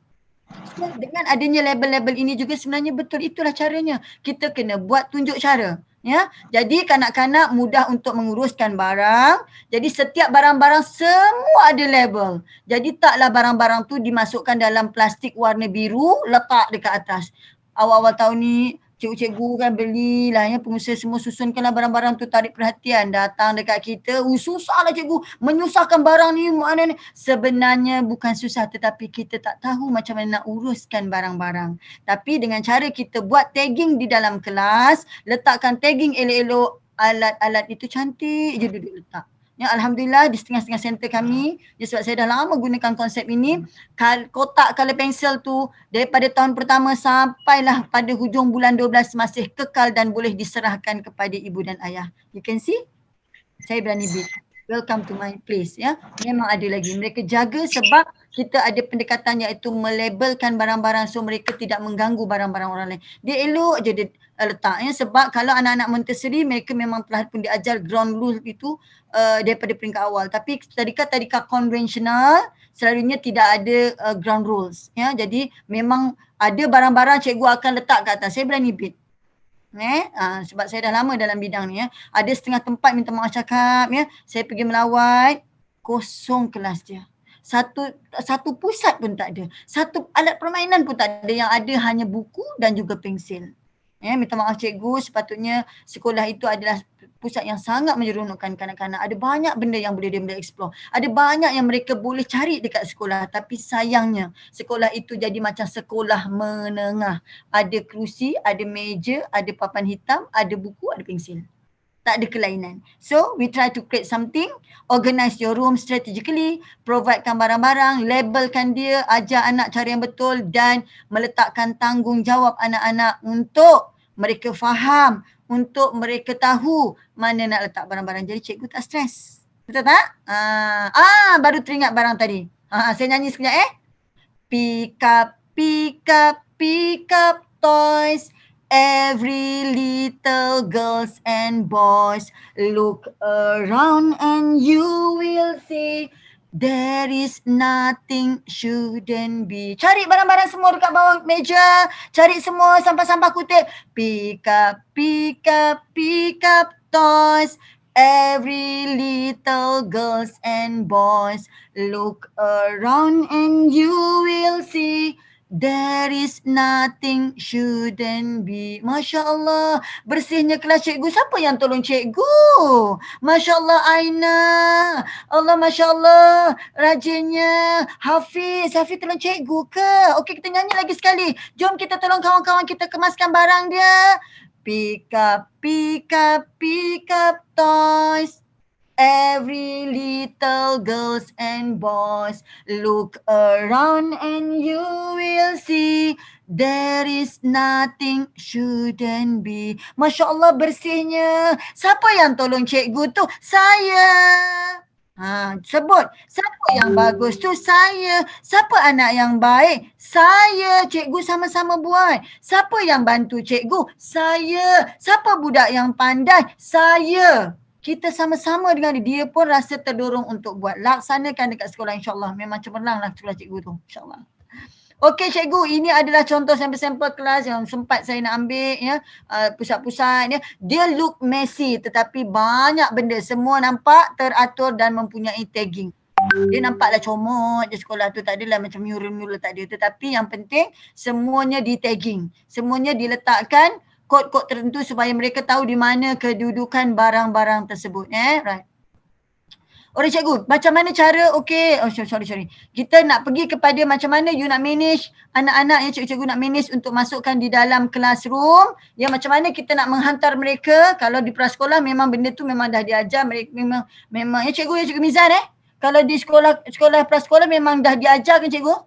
So, dengan adanya label-label ini juga sebenarnya betul, itulah caranya. Kita kena buat tunjuk cara. Ya, jadi kanak-kanak mudah untuk menguruskan barang. Jadi setiap barang-barang semua ada label. Jadi taklah barang-barang tu dimasukkan dalam plastik warna biru, letak dekat atas. Awal-awal tahun ni cikgu-cikgu kan belilah ya, pengusaha semua susunkanlah barang-barang tu, tarik perhatian, datang dekat kita, susahlah cikgu menyusahkan barang ni mana ni. Sebenarnya bukan susah, tetapi kita tak tahu macam mana nak uruskan barang-barang. Tapi dengan cara kita buat tagging di dalam kelas, letakkan tagging elok-elok, alat-alat itu cantik je duduk letak. Ya, Alhamdulillah di setengah-setengah center kami, sebab saya dah lama gunakan konsep ini, kotak color pencil tu daripada tahun pertama sampailah pada hujung bulan 12 masih kekal dan boleh diserahkan kepada ibu dan ayah. You can see? Saya berani bid. Welcome to my place ya. Memang ada lagi. Mereka jaga sebab kita ada pendekatan iaitu melabelkan barang-barang so mereka tidak mengganggu barang-barang orang lain. Dia elok je dia letaknya, sebab kalau anak-anak Montessori mereka memang telah pun diajar ground rule itu daripada peringkat awal. Tapi tadika konvensional selalunya tidak ada ground rules ya. Jadi memang ada barang-barang cikgu akan letak kat atas. Saya berani bid. Sebab saya dah lama dalam bidang ni ya. Ada setengah tempat minta maaf cakap ya. Saya pergi melawat, kosong kelas dia. Satu pusat pun tak ada. Satu alat permainan pun tak ada. Yang ada hanya buku dan juga pensil. Minta maaf cikgu, sepatutnya sekolah itu adalah pusat yang sangat menyeronokkan kanak-kanak. Ada banyak benda yang boleh dia explore. Ada banyak yang mereka boleh cari dekat sekolah. Tapi sayangnya sekolah itu jadi macam sekolah menengah. Ada kerusi, ada meja, ada papan hitam, ada buku, ada pensil. Tak ada kelainan. So we try to create something, organize your room strategically, providekan barang-barang, labelkan dia, ajar anak cara yang betul dan meletakkan tanggungjawab anak-anak untuk mereka faham, untuk mereka tahu mana nak letak barang-barang. Jadi cikgu tak stres. Betul tak? Baru teringat barang tadi. Saya nyanyi sekejap Pick up, pick up, pick up toys. Every little girls and boys, look around and you will see there is nothing shouldn't be. Cari barang-barang semua dekat bawah meja. Cari semua sampah-sampah kutip. Pick up, pick up, pick up toys. Every little girls and boys, look around and you will see there is nothing shouldn't be. Masya Allah, bersihnya kelas cikgu. Siapa yang tolong cikgu? Masya Allah Aina. Allah Masya Allah, rajinnya Hafiz tolong cikgu ke? Okey, kita nyanyi lagi sekali. Jom kita tolong kawan-kawan kita kemaskan barang dia. Pick up, pick up, pick up toys. Every little girls and boys, look around and you will see there is nothing shouldn't be. Masya Allah bersihnya. Siapa yang tolong cikgu tu? Saya. Sebut. Siapa yang bagus tu? Saya. Siapa anak yang baik? Saya. Cikgu sama-sama buat. Siapa yang bantu cikgu? Saya. Siapa budak yang pandai? Saya. Kita sama-sama dengan dia pun rasa terdorong untuk buat. Laksanakan dekat sekolah insyaAllah. Memang cemerlang lah sekolah cikgu tu insyaAllah. Okey cikgu, ini adalah contoh sampel-sampel kelas yang sempat saya nak ambil ya, pusat-pusat ya. Dia look messy tetapi banyak benda, semua nampak teratur dan mempunyai tagging. Dia nampaklah comot je sekolah tu, tak adalah macam mural-mural, tak ada. Tetapi yang penting semuanya di tagging. Semuanya diletakkan kod-kod tertentu supaya mereka tahu di mana kedudukan barang-barang tersebut. Right. Alright cikgu, macam mana cara, sorry. Kita nak pergi kepada macam mana you nak manage anak-anak yang cikgu-cikgu nak manage untuk masukkan di dalam classroom. Ya, macam mana kita nak menghantar mereka. Kalau di prasekolah memang benda tu memang dah diajar, mereka memang ya cikgu Mizan Kalau di sekolah prasekolah memang dah diajar kan cikgu?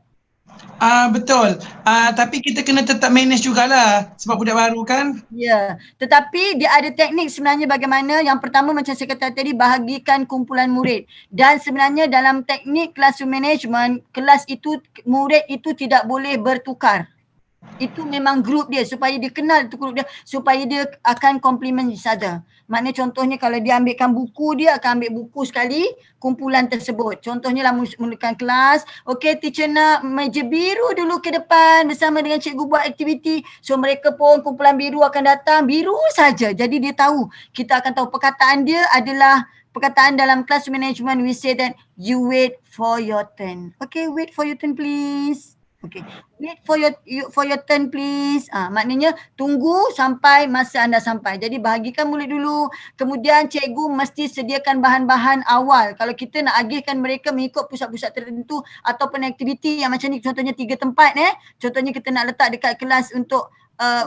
Betul. Tapi kita kena tetap manage jugalah sebab budak baru kan. Ya, tetapi dia ada teknik sebenarnya bagaimana. Yang pertama macam saya kata tadi, bahagikan kumpulan murid. Dan sebenarnya dalam teknik classroom management, kelas itu, murid itu tidak boleh bertukar. Itu memang grup dia supaya dia kenal itu grup dia, supaya dia akan complement each other. Maknanya contohnya kalau dia ambilkan buku, dia akan ambil buku sekali kumpulan tersebut. Contohnya lah mulakan kelas, okey teacher nak meja biru dulu ke depan bersama dengan cikgu buat aktiviti. So mereka pun kumpulan biru akan datang, biru saja. Jadi dia tahu, kita akan tahu perkataan dia adalah perkataan dalam classroom management, we say that you wait for your turn. Okay, wait for your turn please. Okay, wait for your turn please. Maknanya tunggu sampai masa anda sampai. Jadi bahagikan murid dulu. Kemudian cikgu mesti sediakan bahan-bahan awal. Kalau kita nak agihkan mereka mengikut pusat-pusat tertentu ataupun aktiviti yang macam ni, contohnya 3 tempat Contohnya kita nak letak dekat kelas untuk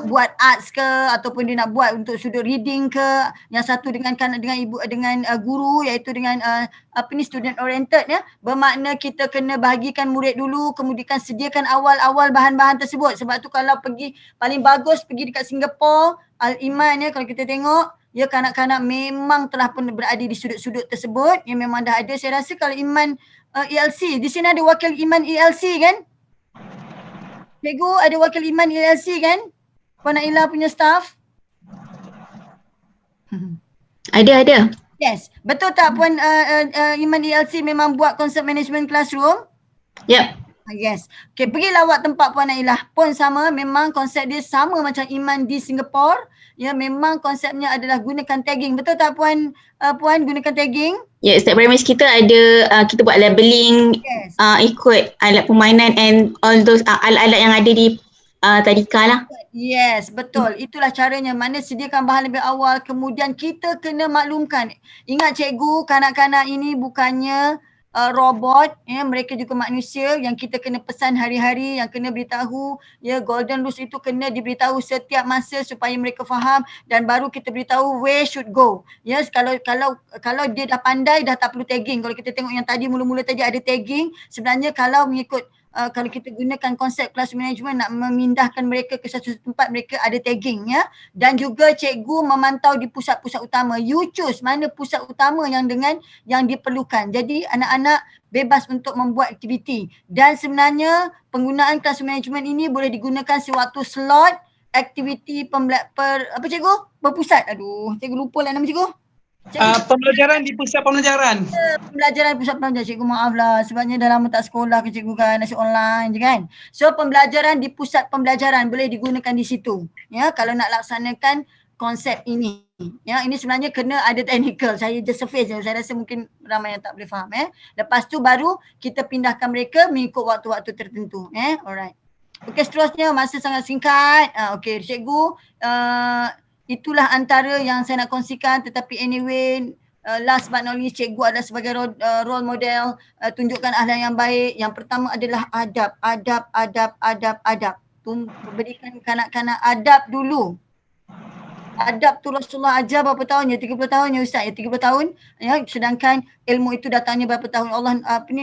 buat arts ke, ataupun dia nak buat untuk sudut reading ke, yang satu dengan guru, iaitu dengan student oriented bermakna kita kena bahagikan murid dulu, kemudian sediakan awal-awal bahan-bahan tersebut. Sebab tu kalau pergi, paling bagus pergi dekat Singapore, Al-Iman kalau kita tengok kanak-kanak memang telah pun berada di sudut-sudut tersebut yang memang dah ada. Saya rasa kalau Iman ELC, di sini ada wakil Iman ELC kan? Cikgu ada wakil Iman ELC kan? Puan Naila punya staff? Ada. Yes. Betul tak Puan Iman ELC memang buat konsep management classroom? Yep. Yes. Okay, pergilah awak tempat Puan Nailah. Pun sama, memang konsep dia sama macam Iman di Singapore. Ya, memang konsepnya adalah gunakan tagging. Betul tak Puan gunakan tagging? Ya, setiap premis kita ada, kita buat labeling, Yes. ikut alat permainan and all those alat-alat yang ada di tadika lah. Yes, betul. Itulah caranya. Mana sediakan bahan lebih awal, kemudian kita kena maklumkan. Ingat cikgu, kanak-kanak ini bukannya robot, mereka juga manusia yang kita kena pesan hari-hari, yang kena beritahu, golden rules itu kena diberitahu setiap masa supaya mereka faham, dan baru kita beritahu where should go. Yes, kalau dia dah pandai, dah tak perlu tagging. Kalau kita tengok yang tadi mula-mula tadi ada tagging, sebenarnya kalau mengikut kalau kita gunakan konsep class management nak memindahkan mereka ke satu tempat, mereka ada tagging dan juga cikgu memantau di pusat-pusat utama. You choose mana pusat utama yang diperlukan. Jadi anak-anak bebas untuk membuat aktiviti, dan sebenarnya penggunaan class management ini boleh digunakan sewaktu slot aktiviti berpusat. Cikgu lupa lah nama cikgu. Pembelajaran di pusat pembelajaran. Pembelajaran pusat pembelajaran, cikgu maaf lah sebabnya dah lama tak sekolah ke cikgu kan, nasi online je kan. So pembelajaran di pusat pembelajaran boleh digunakan di situ. Kalau nak laksanakan konsep ini. Ini sebenarnya kena ada technical. Saya just surface je. Saya rasa mungkin ramai yang tak boleh faham. Lepas tu baru kita pindahkan mereka mengikut waktu-waktu tertentu. Alright. Okey, seterusnya masa sangat singkat. Okey, cikgu, itulah antara yang saya nak kongsikan, tetapi anyway, last but not least, cikgu adalah sebagai role model, tunjukkan akhlak yang baik. Yang pertama adalah adab. Berikan kanak-kanak adab dulu. Adab tu Rasulullah ajar berapa tahunnya? 30 tahunnya Ustaz, 30 tahun. Sedangkan ilmu itu datangnya berapa tahun?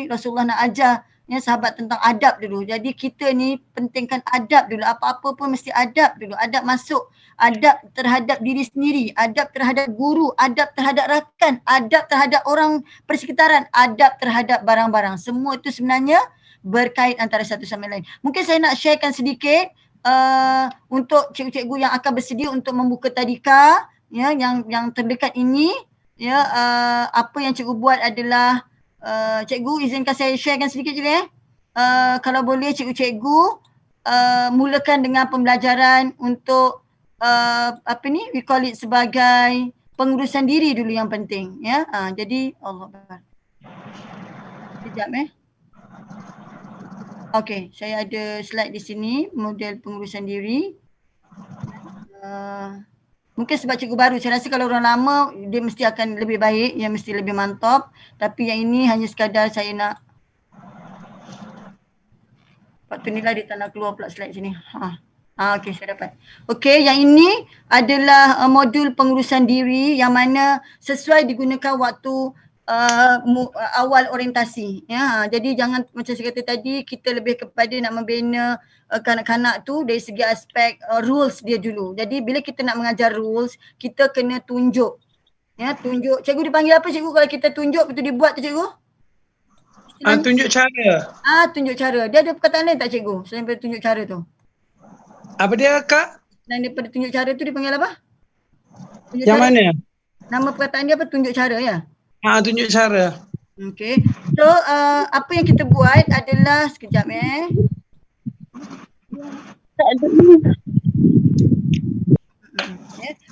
Rasulullah nak ajar sahabat tentang adab dulu. Jadi kita ni pentingkan adab dulu. Apa-apa pun mesti adab dulu. Adab masuk. Adab terhadap diri sendiri. Adab terhadap guru. Adab terhadap rakan. Adab terhadap orang persekitaran. Adab terhadap barang-barang. Semua itu sebenarnya berkait antara satu sama lain. Mungkin saya nak sharekan sedikit untuk cikgu-cikgu yang akan bersedia untuk membuka tadika yang terdekat ini. Apa yang cikgu buat adalah cikgu izinkan saya sharekan sedikit je kalau boleh cikgu-cikgu mulakan dengan pembelajaran untuk we call it sebagai pengurusan diri dulu yang penting ya. Jadi Allah Akbar. Sekejap Okey, saya ada slide di sini model pengurusan diri. Mungkin sebab cikgu baru, saya rasa kalau orang lama dia mesti akan lebih baik, yang mesti lebih mantap. Tapi yang ini hanya sekadar saya nak. Waktu ni lah dia tak nak keluar pula slide sini. Okey, saya dapat. Okey, yang ini adalah modul pengurusan diri yang mana sesuai digunakan waktu awal orientasi ya. Jadi jangan macam saya kata tadi, kita lebih kepada nak membina kanak-kanak tu dari segi aspek rules dia dulu. Jadi bila kita nak mengajar rules, kita kena tunjuk ya, tunjuk. Cikgu dipanggil apa cikgu kalau kita tunjuk betul dibuat tu cikgu? Tunjuk cara. Tunjuk cara. Dia ada perkataan lain tak cikgu selain daripada tunjuk cara tu? Apa dia Kak? Selain daripada tunjuk cara tu dipanggil apa? Tunjuk Yang cara. mana? Nama perkataan dia apa? Tunjuk cara ya? Tunjuk cara. Okay. So apa yang kita buat adalah sekejap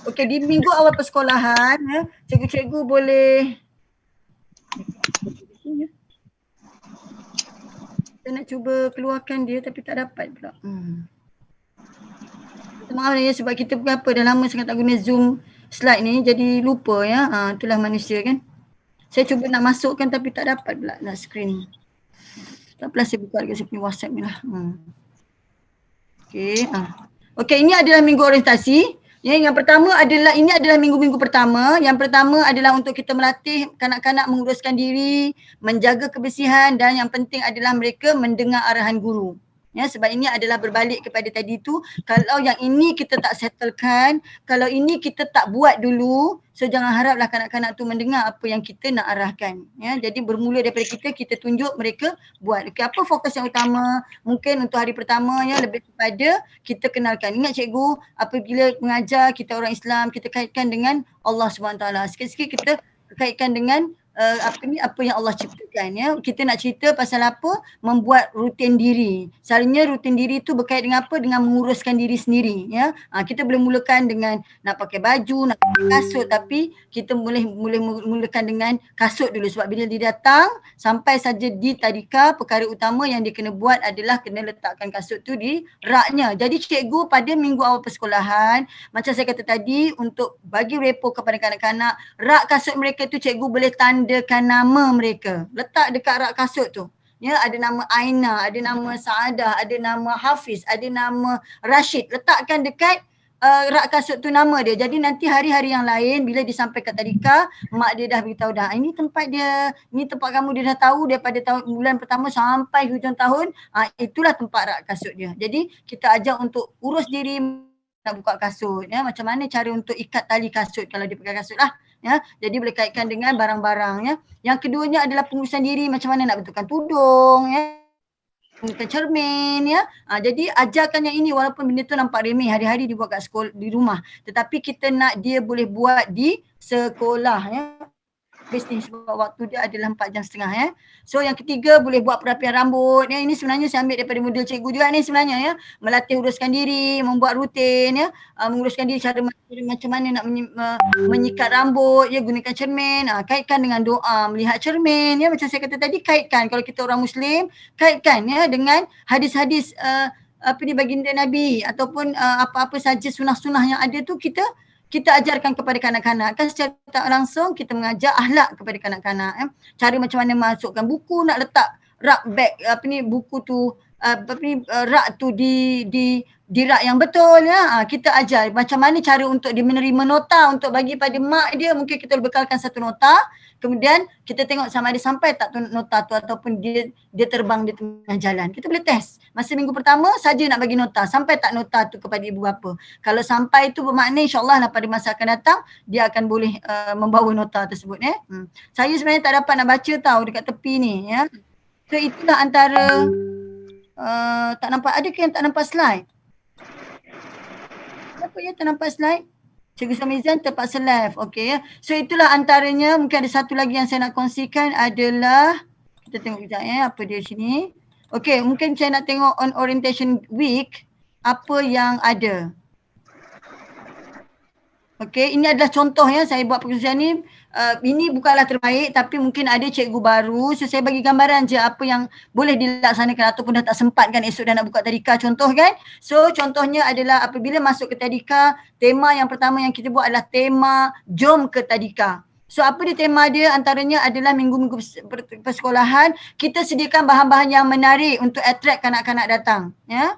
Okay, di minggu awal persekolahan cikgu-cikgu boleh saya nak cuba keluarkan dia tapi tak dapat pula. Maaf ya sebab kita berapa dah lama sangat tak guna Zoom slide ni jadi lupa ya. Itulah manusia kan. Saya cuba nak masukkan tapi tak dapat pula nak screen. Tak apalah saya buka dekat saya punya WhatsApp ni lah. Okay. Okay, ini adalah minggu orientasi. Ya, yang pertama adalah, ini adalah minggu-minggu pertama. Yang pertama adalah untuk kita melatih kanak-kanak menguruskan diri, menjaga kebersihan dan yang penting adalah mereka mendengar arahan guru. Ya, sebab ini adalah berbalik kepada tadi tu, kalau yang ini kita tak settlekan, kalau ini kita tak buat dulu, so jangan haraplah kanak-kanak tu mendengar apa yang kita nak arahkan. Ya, jadi bermula daripada kita tunjuk, mereka buat. Okay, apa fokus yang utama? Mungkin untuk hari pertama ya lebih kepada kita kenalkan. Ingat cikgu, apabila mengajar kita orang Islam, kita kaitkan dengan Allah SWT. Sikit-sikit kita kaitkan dengan apa yang Allah ciptakan ya. Kita nak cerita pasal apa? Membuat rutin diri. Selalunya rutin diri tu berkait dengan apa? Dengan menguruskan diri sendiri ya. Kita boleh mulakan dengan nak pakai baju, nak pakai kasut, tapi kita boleh mulakan dengan kasut dulu sebab bila dia datang sampai saja di tadika, perkara utama yang dia kena buat adalah kena letakkan kasut tu di raknya. Jadi cikgu pada minggu awal persekolahan, macam saya kata tadi, untuk bagi repo kepada kanak-kanak, rak kasut mereka tu cikgu boleh tandakan nama mereka. Letak dekat rak kasut tu. Ya, ada nama Aina, ada nama Saadah, ada nama Hafiz, ada nama Rashid. Letakkan dekat rak kasut tu nama dia. Jadi nanti hari-hari yang lain bila disampaikan tadika, mak dia dah beritahu dah, ini tempat dia, ini tempat kamu, dia dah tahu daripada bulan pertama sampai hujung tahun, itulah tempat rak kasut dia. Jadi kita ajar untuk urus diri, nak buka kasut ya, macam mana cara untuk ikat tali kasut kalau dia pakai kasut lah ya. Jadi boleh kaitkan dengan barang-barang ya. Yang keduanya adalah pengurusan diri, macam mana nak betulkan tudung ya, betulkan cermin ya. Jadi ajarkan yang ini walaupun benda tu nampak remeh, hari-hari dibuat kat sekolah, di rumah, tetapi kita nak dia boleh buat di sekolah ya. Ni sebab waktu dia adalah 4 jam setengah ya. So yang ketiga boleh buat perapian rambut ya. Ini sebenarnya saya ambil daripada model cikgu juga ni sebenarnya ya. Melatih uruskan diri, membuat rutin ya. Menguruskan diri cara macam mana nak menyikat rambut ya, gunakan cermin, kaitkan dengan doa, melihat cermin ya. Macam saya kata tadi, kaitkan kalau kita orang Muslim, kaitkan ya dengan hadis-hadis baginda Nabi ataupun apa-apa saja sunah-sunah yang ada tu kita ajarkan kepada kanak-kanak. Kan secara tak langsung kita mengajar akhlak kepada kanak-kanak. Cara macam mana masukkan buku, nak letak rak bag buku tu rak tu di rak yang betul ya. Kita ajar macam mana cara untuk dia menerima nota untuk bagi pada mak dia. Mungkin kita bekalkan satu nota, kemudian kita tengok sama ada sampai tak tu nota tu ataupun dia terbang di tengah jalan. Kita boleh test. Masa minggu pertama saja nak bagi nota, sampai tak nota tu kepada ibu bapa. Kalau sampai tu bermakna insya-Allah pada masa akan datang dia akan boleh membawa nota tersebut ya. Saya sebenarnya tak dapat nak baca tahu dekat tepi ni ya. So itulah antara tak nampak, ada ke yang tak nampak slide? Kenapa ya tak nampak slide? Cikgu Samizan terpaksa live. Okey ya. So itulah antaranya. Mungkin ada satu lagi yang saya nak kongsikan adalah, kita tengok sekejap ya apa dia sini. Okay, mungkin saya nak tengok on orientation week apa yang ada. Okay, ini adalah contoh ya, saya buat pekerjaan ni. Ini bukanlah terbaik tapi mungkin ada cikgu baru. So saya bagi gambaran je apa yang boleh dilaksanakan ataupun dah tak sempat kan esok dah nak buka tadika contoh kan. So contohnya adalah apabila masuk ke tadika, tema yang pertama yang kita buat adalah tema jom ke tadika. So apa dia tema dia? Antaranya adalah minggu-minggu persekolahan kita sediakan bahan-bahan yang menarik untuk attract kanak-kanak datang ya.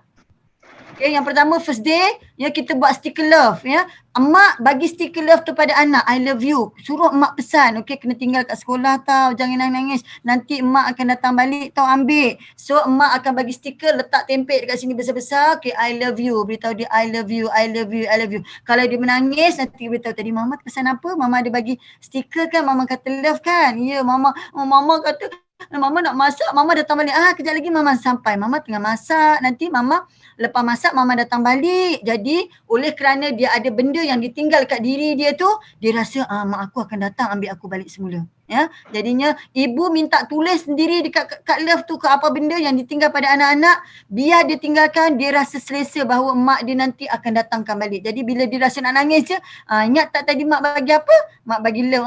Okay, yang pertama first day ya kita buat sticker love ya. Emak bagi sticker love tu pada anak, I love you. Suruh emak pesan, okay kena tinggal kat sekolah tau, jangan nangis. Nanti emak akan datang balik tau ambil. So emak akan bagi stiker letak tempel dekat sini besar-besar, okay I love you. Beritahu dia I love you, I love you, I love you. Kalau dia menangis nanti beritahu tadi mama pesan apa? Mama ada bagi stiker kan, mama kata love kan? Ya mama, mama kata mama nak masak, mama datang balik. Kejap lagi mama sampai. Mama tengah masak. Nanti mama lepas masak mama datang balik. Jadi oleh kerana dia ada benda yang ditinggal kat diri dia tu, dia rasa mak aku akan datang ambil aku balik semula. Ya, jadinya ibu minta tulis sendiri dekat kat love tu ke apa benda yang ditinggal pada anak-anak, biar dia tinggalkan, dia rasa selesa bahawa mak dia nanti akan datangkan balik. Jadi bila dia rasa nak nangis je, ingat tak tadi mak bagi apa? Mak bagi love.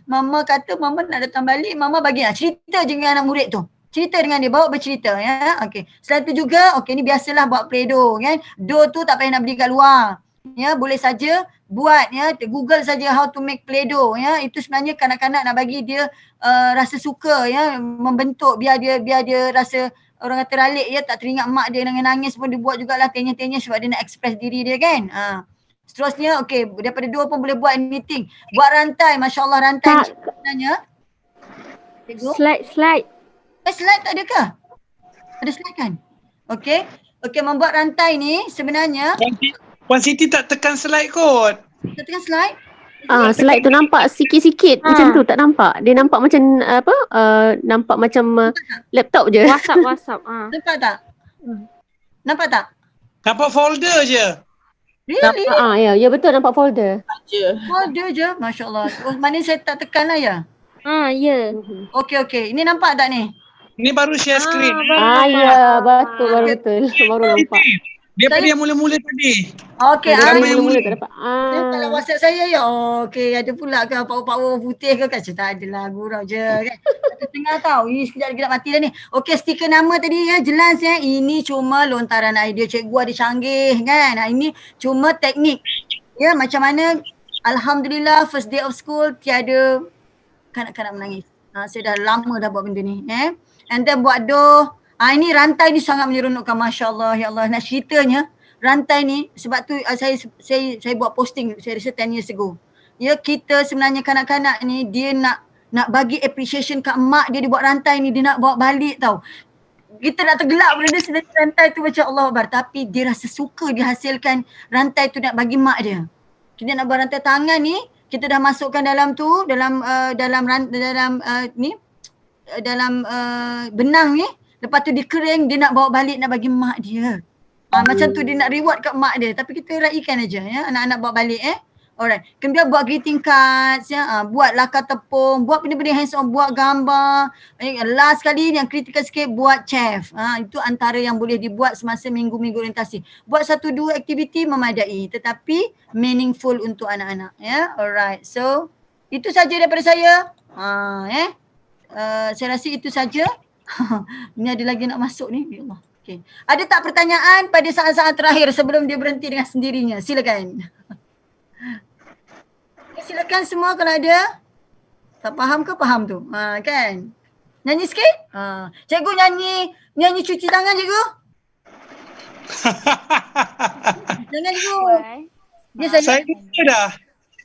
Mama kata mama nak datang balik, mama bagi cerita je dengan anak murid tu. Cerita dengan dia, bawa bercerita ya. Okey. Selain tu juga, okey ni biasalah buat play-doh kan. Doh tu tak payah nak beli kat luar. Ya, boleh saja buat ya, Google saja how to make play-doh ya. Itu sebenarnya kanak-kanak nak bagi dia rasa suka ya, membentuk biar dia rasa orang kata ralik ya, tak teringat mak dia nangis pun dia buat jugalah tenya-tenya sebab dia nak express diri dia kan. Seterusnya okey, daripada dua pun boleh buat anything. Buat rantai, masya-Allah rantai Tak. sebenarnya. Slide. Slide tak ada ke? Ada slide kan? Okey. Okey, membuat rantai ni sebenarnya Puan Siti tak tekan slide kot. kita tekan slide. Slide tu nampak sikit-sikit macam tu, tak nampak. Dia nampak macam apa? Nampak macam laptop je. WhatsApp. Nampak tak? Nampak tak? Nampak folder je. Really? Nampak, ya betul nampak folder. Folder je, masya-Allah. Oh, mana saya tak tekan lah ya? Ya. Okey. Ini nampak tak ni? Ni baru share screen. Ya betul, baru betul. Baru nampak. Daripada yang mula-mula tadi. Okey, Ramai yang Mula-mula mula. tak dapat. kalau WhatsApp saya ya, okey ada pula ke power putih ke kan? Tak adalah, gurau je kan. Tengah tahu, sekejap lagi nak mati dah ni. Okey, stiker nama tadi ya, jelas ya. Ini cuma lontaran idea, cikgu ada canggih kan. Ini cuma teknik. Ya, macam mana alhamdulillah first day of school tiada kanak-kanak menangis. Saya dah lama dah buat benda ni. And then buat doh. Ini rantai ni sangat menyeronokkan, masya-Allah, ya Allah. Nak ceritanya rantai ni sebab tu saya buat posting saya rasa 10 years ago. Ya, kita sebenarnya kanak-kanak ni dia nak bagi appreciation kat mak dia buat rantai ni, dia nak bawa balik tau. Kita nak tergelak benda sebenarnya rantai tu macam Allah Akbar, tapi dia rasa suka dihasilkan rantai tu nak bagi mak dia. Kita nak buat rantai tangan ni, kita dah masukkan dalam tu, dalam benang ni. Lepas tu dia kering, dia nak bawa balik nak bagi mak dia. Macam tu dia nak reward kat mak dia. Tapi kita raikan aja ya, anak-anak bawa balik Alright. Kemudian buat greeting cards ya, buat lakar tepung, buat benda-benda hands on, buat gambar. Last kali yang kritikal sikit buat chef. Itu antara yang boleh dibuat semasa minggu-minggu orientasi. Buat 1-2 aktiviti memadai tetapi meaningful untuk anak-anak ya. Alright. So itu saja daripada saya. Saya rasa itu saja. Ni ada lagi nak masuk ni. Ya Allah. Okay. Ada tak pertanyaan pada saat-saat terakhir sebelum dia berhenti dengan sendirinya? Silakan. Silakan semua kalau ada. Tak faham ke faham tu? Kan? Nyanyi sikit? Cikgu nyanyi cuci tangan cikgu. Jangan cikgu. Dia Saya lupa dah.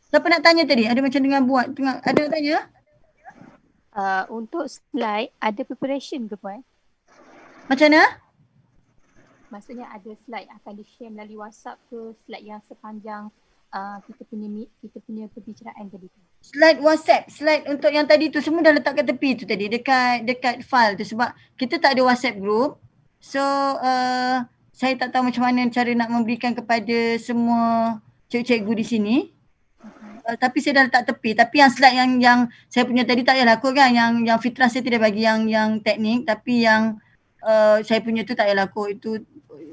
Siapa nak tanya tadi? Ada macam dengan buat. Ada nak tanya? Untuk slide ada preparation ke puan? Macam mana? Maksudnya ada slide akan di-share melalui WhatsApp ke, slide yang sepanjang kita punya perbicaraan tadi tu. Slide WhatsApp, slide untuk yang tadi tu semua dah letak kat tepi tu tadi, dekat file tu sebab kita tak ada WhatsApp group. So saya tak tahu macam mana cara nak memberikan kepada semua cikgu di sini. Tapi saya dah letak tepi. Tapi yang slide yang saya punya tadi tak payahlah kot kan. Yang Fitrah saya tidak bagi yang teknik. Tapi yang saya punya tu tak payah lakuk, itu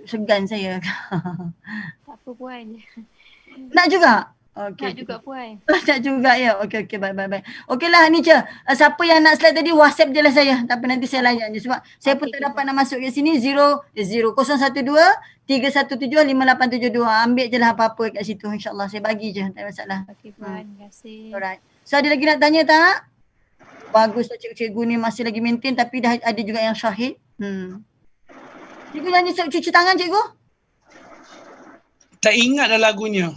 segan saya. Tak apa Puan. Nak juga? Nak juga Puan. Tak juga ya. Okey, baik. Okeylah ni je. Siapa yang nak slide tadi WhatsApp je lah saya. Tapi nanti saya layan je sebab saya pun tak dapat nak masuk ke sini. 012 317 5872. Ambil je lah apa-apa kat situ, insya-Allah saya bagi je, tak ada masalah. Okey Puan, terima kasih. Alright. So ada lagi nak tanya tak? Baguslah cikgu-cikgu ni masih lagi maintain tapi dah ada juga yang syahid. Cikgu nyanyi cuci tangan cikgu? Tak ingat dah lagunya.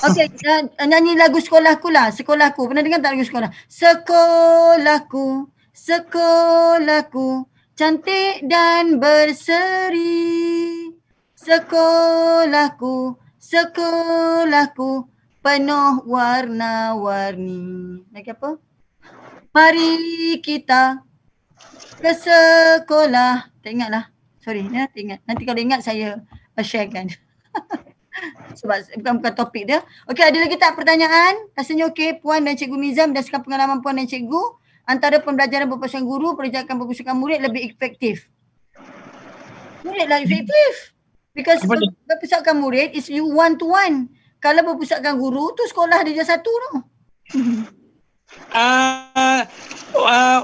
Okey, nyanyi lagu sekolahku lah. Sekolahku. Pernah dengar tak lagu sekolah? Sekolahku, cantik dan berseri. Sekolahku, penuh warna-warni. Lagi apa? Mari kita ke sekolah. Tak ingat lah. Sorry, ya, tak ingat. Nanti kalau ingat saya sharekan. Sebab bukan topik dia. Okey, ada lagi tak pertanyaan? Rasanya okey, Puan dan Cikgu Mizam berdasarkan pengalaman Puan dan Cikgu, antara pembelajaran berpusakan guru, perpustakaan berpusakan murid lebih efektif. Murid lah efektif. Because berpusakan murid is you one to one. Kalau berpusakan guru tu sekolah dia je satu tu.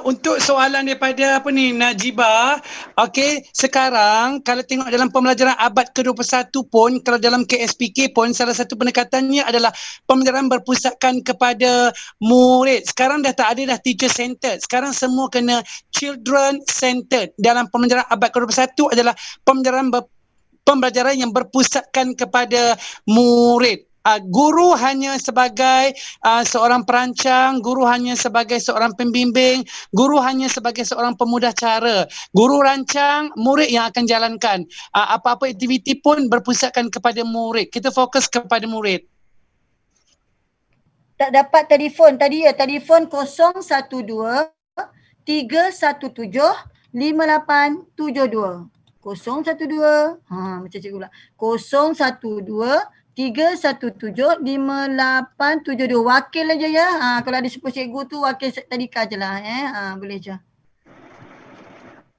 Untuk soalan daripada Najibah, okey, sekarang kalau tengok dalam pembelajaran abad ke-21 pun, kalau dalam KSPK pun salah satu pendekatannya adalah pembelajaran berpusatkan kepada murid. Sekarang dah tak ada dah teacher centered. Sekarang semua kena children centered. Dalam pembelajaran abad ke-21 adalah pembelajaran yang berpusatkan kepada murid. Guru hanya sebagai seorang perancang, guru hanya sebagai seorang pembimbing, guru hanya sebagai seorang pemudah cara. Guru rancang, murid yang akan jalankan. Apa-apa aktiviti pun berpusatkan kepada murid. Kita fokus kepada murid. Tak dapat telefon. Tadi ya, telefon 012 317 5872. 012 macam cikgu pula. 012 3175872. Wakil aja ya. Kalau ada sepuluh cikgu tu wakil tadika je lah. Boleh je.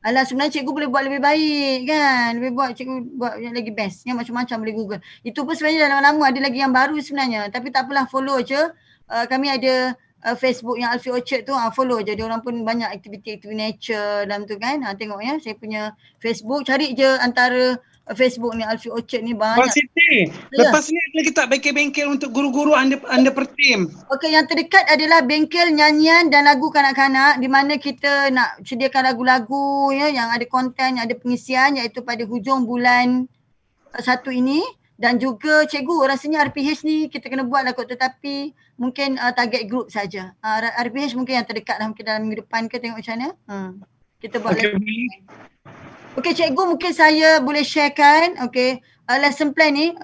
Alah, sebenarnya cikgu boleh buat lebih baik kan. Cikgu buat yang lagi best. Yang macam-macam boleh Google. Itu pun sebenarnya dah lama ada lagi yang baru sebenarnya. Tapi tak apalah, follow je. Kami ada Facebook yang Alfie Orchard tu, follow je. Dia orang pun banyak aktiviti-aktiviti nature dalam tu kan. Tengok ya, saya punya Facebook. Cari je antara Facebook ni Alfie Orchard ni banyak. Puan Siti, lepas ni ada lagi tak bengkel-bengkel untuk guru-guru anda pertim? Okey, yang terdekat adalah bengkel nyanyian dan lagu kanak-kanak di mana kita nak sediakan lagu-lagu ya yang ada konten, yang ada pengisian iaitu pada hujung bulan 1 ini. Dan juga cikgu rasanya RPH ni kita kena buat lah kot, tetapi mungkin target group saja. RPH mungkin yang terdekat lah, mungkin dalam minggu depan ke, tengok macam mana. Kita buat Okey cikgu, mungkin saya boleh sharekan lesson plan ni.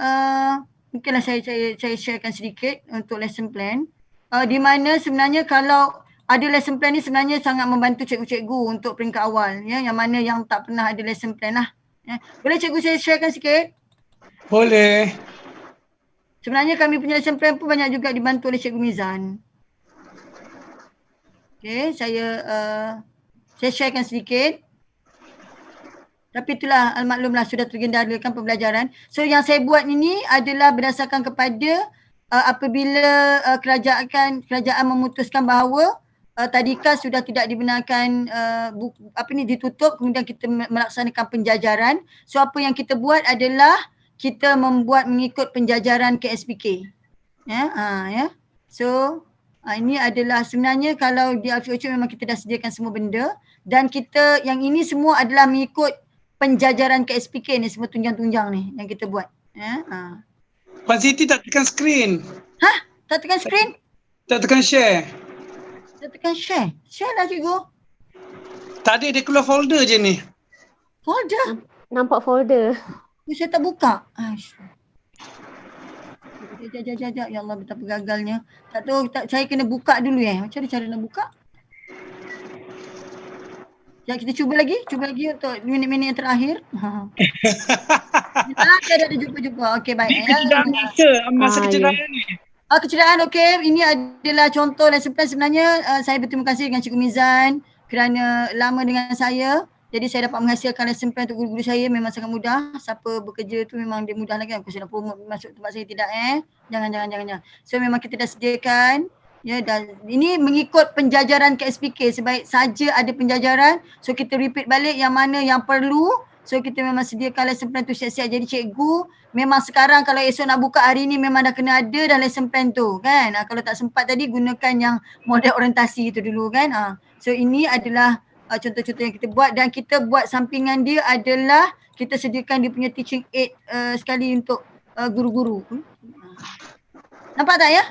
Mungkinlah saya sharekan sedikit untuk lesson plan. Di mana sebenarnya kalau ada lesson plan ni sebenarnya sangat membantu cikgu-cikgu untuk peringkat awal ya, yang mana yang tak pernah ada lesson plan lah. Ya. Boleh cikgu saya sharekan sikit? Boleh. Sebenarnya kami punya lesson plan pun banyak juga dibantu oleh Cikgu Mizan. Okey, saya sharekan sedikit. Tapi itulah maklumlah sudah tergendalikan pembelajaran. So yang saya buat ini adalah berdasarkan kepada apabila kerajaan memutuskan bahawa tadika sudah tidak dibenarkan ditutup, kemudian kita melaksanakan penjajaran. So apa yang kita buat adalah kita membuat mengikut penjajaran KSPK. Ya. So ini adalah sebenarnya kalau di Alfie Orchard memang kita dah sediakan semua benda dan kita yang ini semua adalah mengikut penjajaran KSPK ni, semua tunjang-tunjang ni yang kita buat. Ya. Puan Siti tak tekan skrin. Tak tekan skrin? Tak tekan share. Tak tekan share. Share lah cikgu. Tadi dia keluar folder je ni. Folder? Nampak folder. Saya tak buka. Jap. Ya Allah, betapa gagalnya. Tak tahu, saya kena buka dulu Macam mana cara nak buka? Ya, kita cuba lagi untuk minit-minit yang terakhir. Kita dah jumpa. Okey, baik. Masa kecederaan ni. Kecederaan, okey. Ini adalah contoh lesson plan. Sebenarnya saya berterima kasih dengan Cikgu Mizan kerana lama dengan saya. Jadi saya dapat menghasilkan lesson plan untuk guru-guru saya memang sangat mudah. Siapa bekerja tu memang dia mudah lagi. Aku sudah promote masuk tempat saya tidak Jangan. So memang kita dah sediakan. Ya, dan ini mengikut penjajaran KSPK. Sebaik saja ada penjajaran, so kita repeat balik yang mana yang perlu. So kita memang sediakan lesson plan tu siap-siap. Jadi cikgu memang sekarang kalau esok nak buka hari ni memang dah kena ada dah lesson plan tu kan. Kalau tak sempat tadi gunakan yang model orientasi tu dulu kan. So ini adalah contoh-contoh yang kita buat, dan kita buat sampingan dia adalah kita sediakan dia punya teaching aid sekali untuk guru-guru. Nampak tak ya?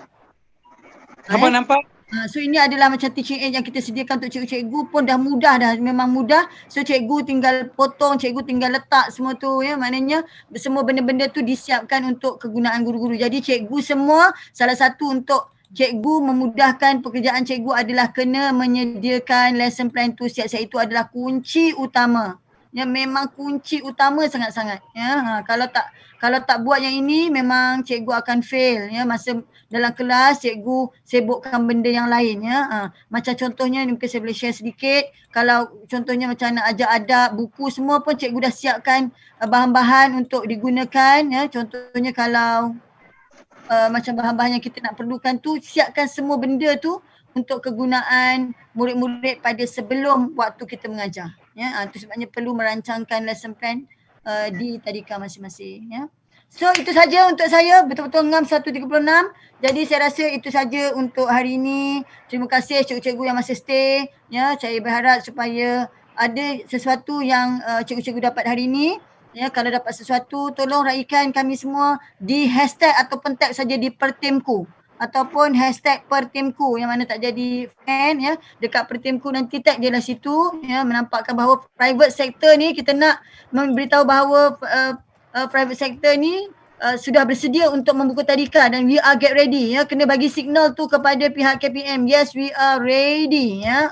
Nampak? So ini adalah macam teaching aid yang kita sediakan untuk cikgu-cikgu pun dah mudah dah, memang mudah. So cikgu tinggal potong, cikgu tinggal letak semua tu ya. Maknanya semua benda-benda tu disiapkan untuk kegunaan guru-guru. Jadi cikgu semua, salah satu untuk cikgu memudahkan pekerjaan cikgu adalah kena menyediakan lesson plan tu siap-siap. Itu adalah kunci utama. Ya, memang kunci utama sangat-sangat ya. Kalau tak buat yang ini memang cikgu akan fail ya. Masa dalam kelas cikgu sibukkan benda yang lain ya. Macam contohnya mungkin saya boleh share sedikit. Kalau contohnya macam nak ajar adab, buku semua pun cikgu dah siapkan bahan-bahan untuk digunakan ya. Contohnya kalau macam bahan-bahan yang kita nak perlukan tu, siapkan semua benda tu untuk kegunaan murid-murid pada sebelum waktu kita mengajar. Ya, itu sebabnya perlu merancangkan lesson plan di tadika masing-masing. Ya. So itu saja untuk saya, betul-betul ngam 1.36. Jadi saya rasa itu saja untuk hari ini. Terima kasih cikgu-cikgu yang masih stay. Ya, saya berharap supaya ada sesuatu yang cikgu-cikgu dapat hari ini. Ya, kalau dapat sesuatu tolong raikan kami semua di hashtag ataupun tag saja di Pertimku. Ataupun hashtag Pertimku yang mana tak jadi fan ya, dekat Pertimku nanti tag je lah situ ya, menampakkan bahawa private sector ni, kita nak memberitahu bahawa private sector ni sudah bersedia untuk membuka tadika dan we are get ready ya. Kena bagi signal tu kepada pihak KPM, yes we are ready ya.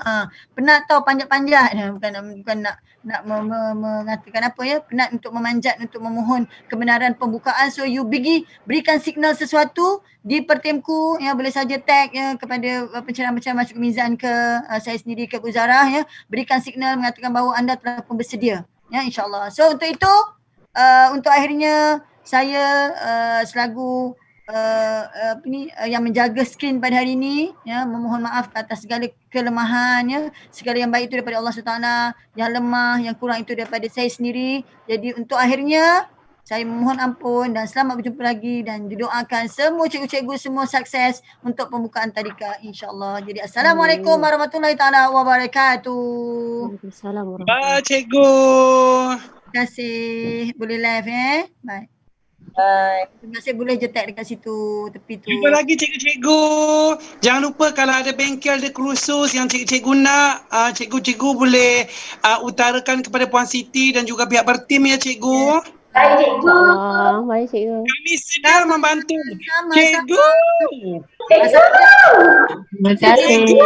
Penat tahu panjat-panjat ya, bukan nak mengatakan apa ya, penat untuk memanjat untuk memohon kebenaran pembukaan. So you berikan signal sesuatu di Pertimku ya, boleh saja tag ya kepada pencerah-pencerah masuk ke Mizan ke saya sendiri ke Bu Zarah ya, berikan signal mengatakan bahawa anda telah pun bersedia ya, insyaAllah. So untuk itu untuk akhirnya saya selaku yang menjaga skrin pada hari ini ya, memohon maaf atas segala kelemahan ya. Segala yang baik itu daripada Allah SWT, yang lemah, yang kurang itu daripada saya sendiri. Jadi untuk akhirnya saya memohon ampun dan selamat berjumpa lagi, dan didoakan semua cikgu-cikgu semua sukses untuk pembukaan tadika insya-Allah. Jadi assalamualaikum warahmatullahi taala wabarakatuh. Waalaikumsalam warahmatullahi. Bye cikgu. Terima kasih. Boleh live Bye. Terima kasih, boleh je tag dekat situ tepi tu. Jumpa lagi cikgu-cikgu. Jangan lupa kalau ada bengkel, ada kursus yang cikgu-cikgu nak, cikgu-cikgu boleh utarakan kepada Puan Siti dan juga pihak bertim ya cikgu. Baik cikgu. Baik cikgu. Kami sedia membantu. Sama-sama. Cikgu. Terima kasih. Cikgu.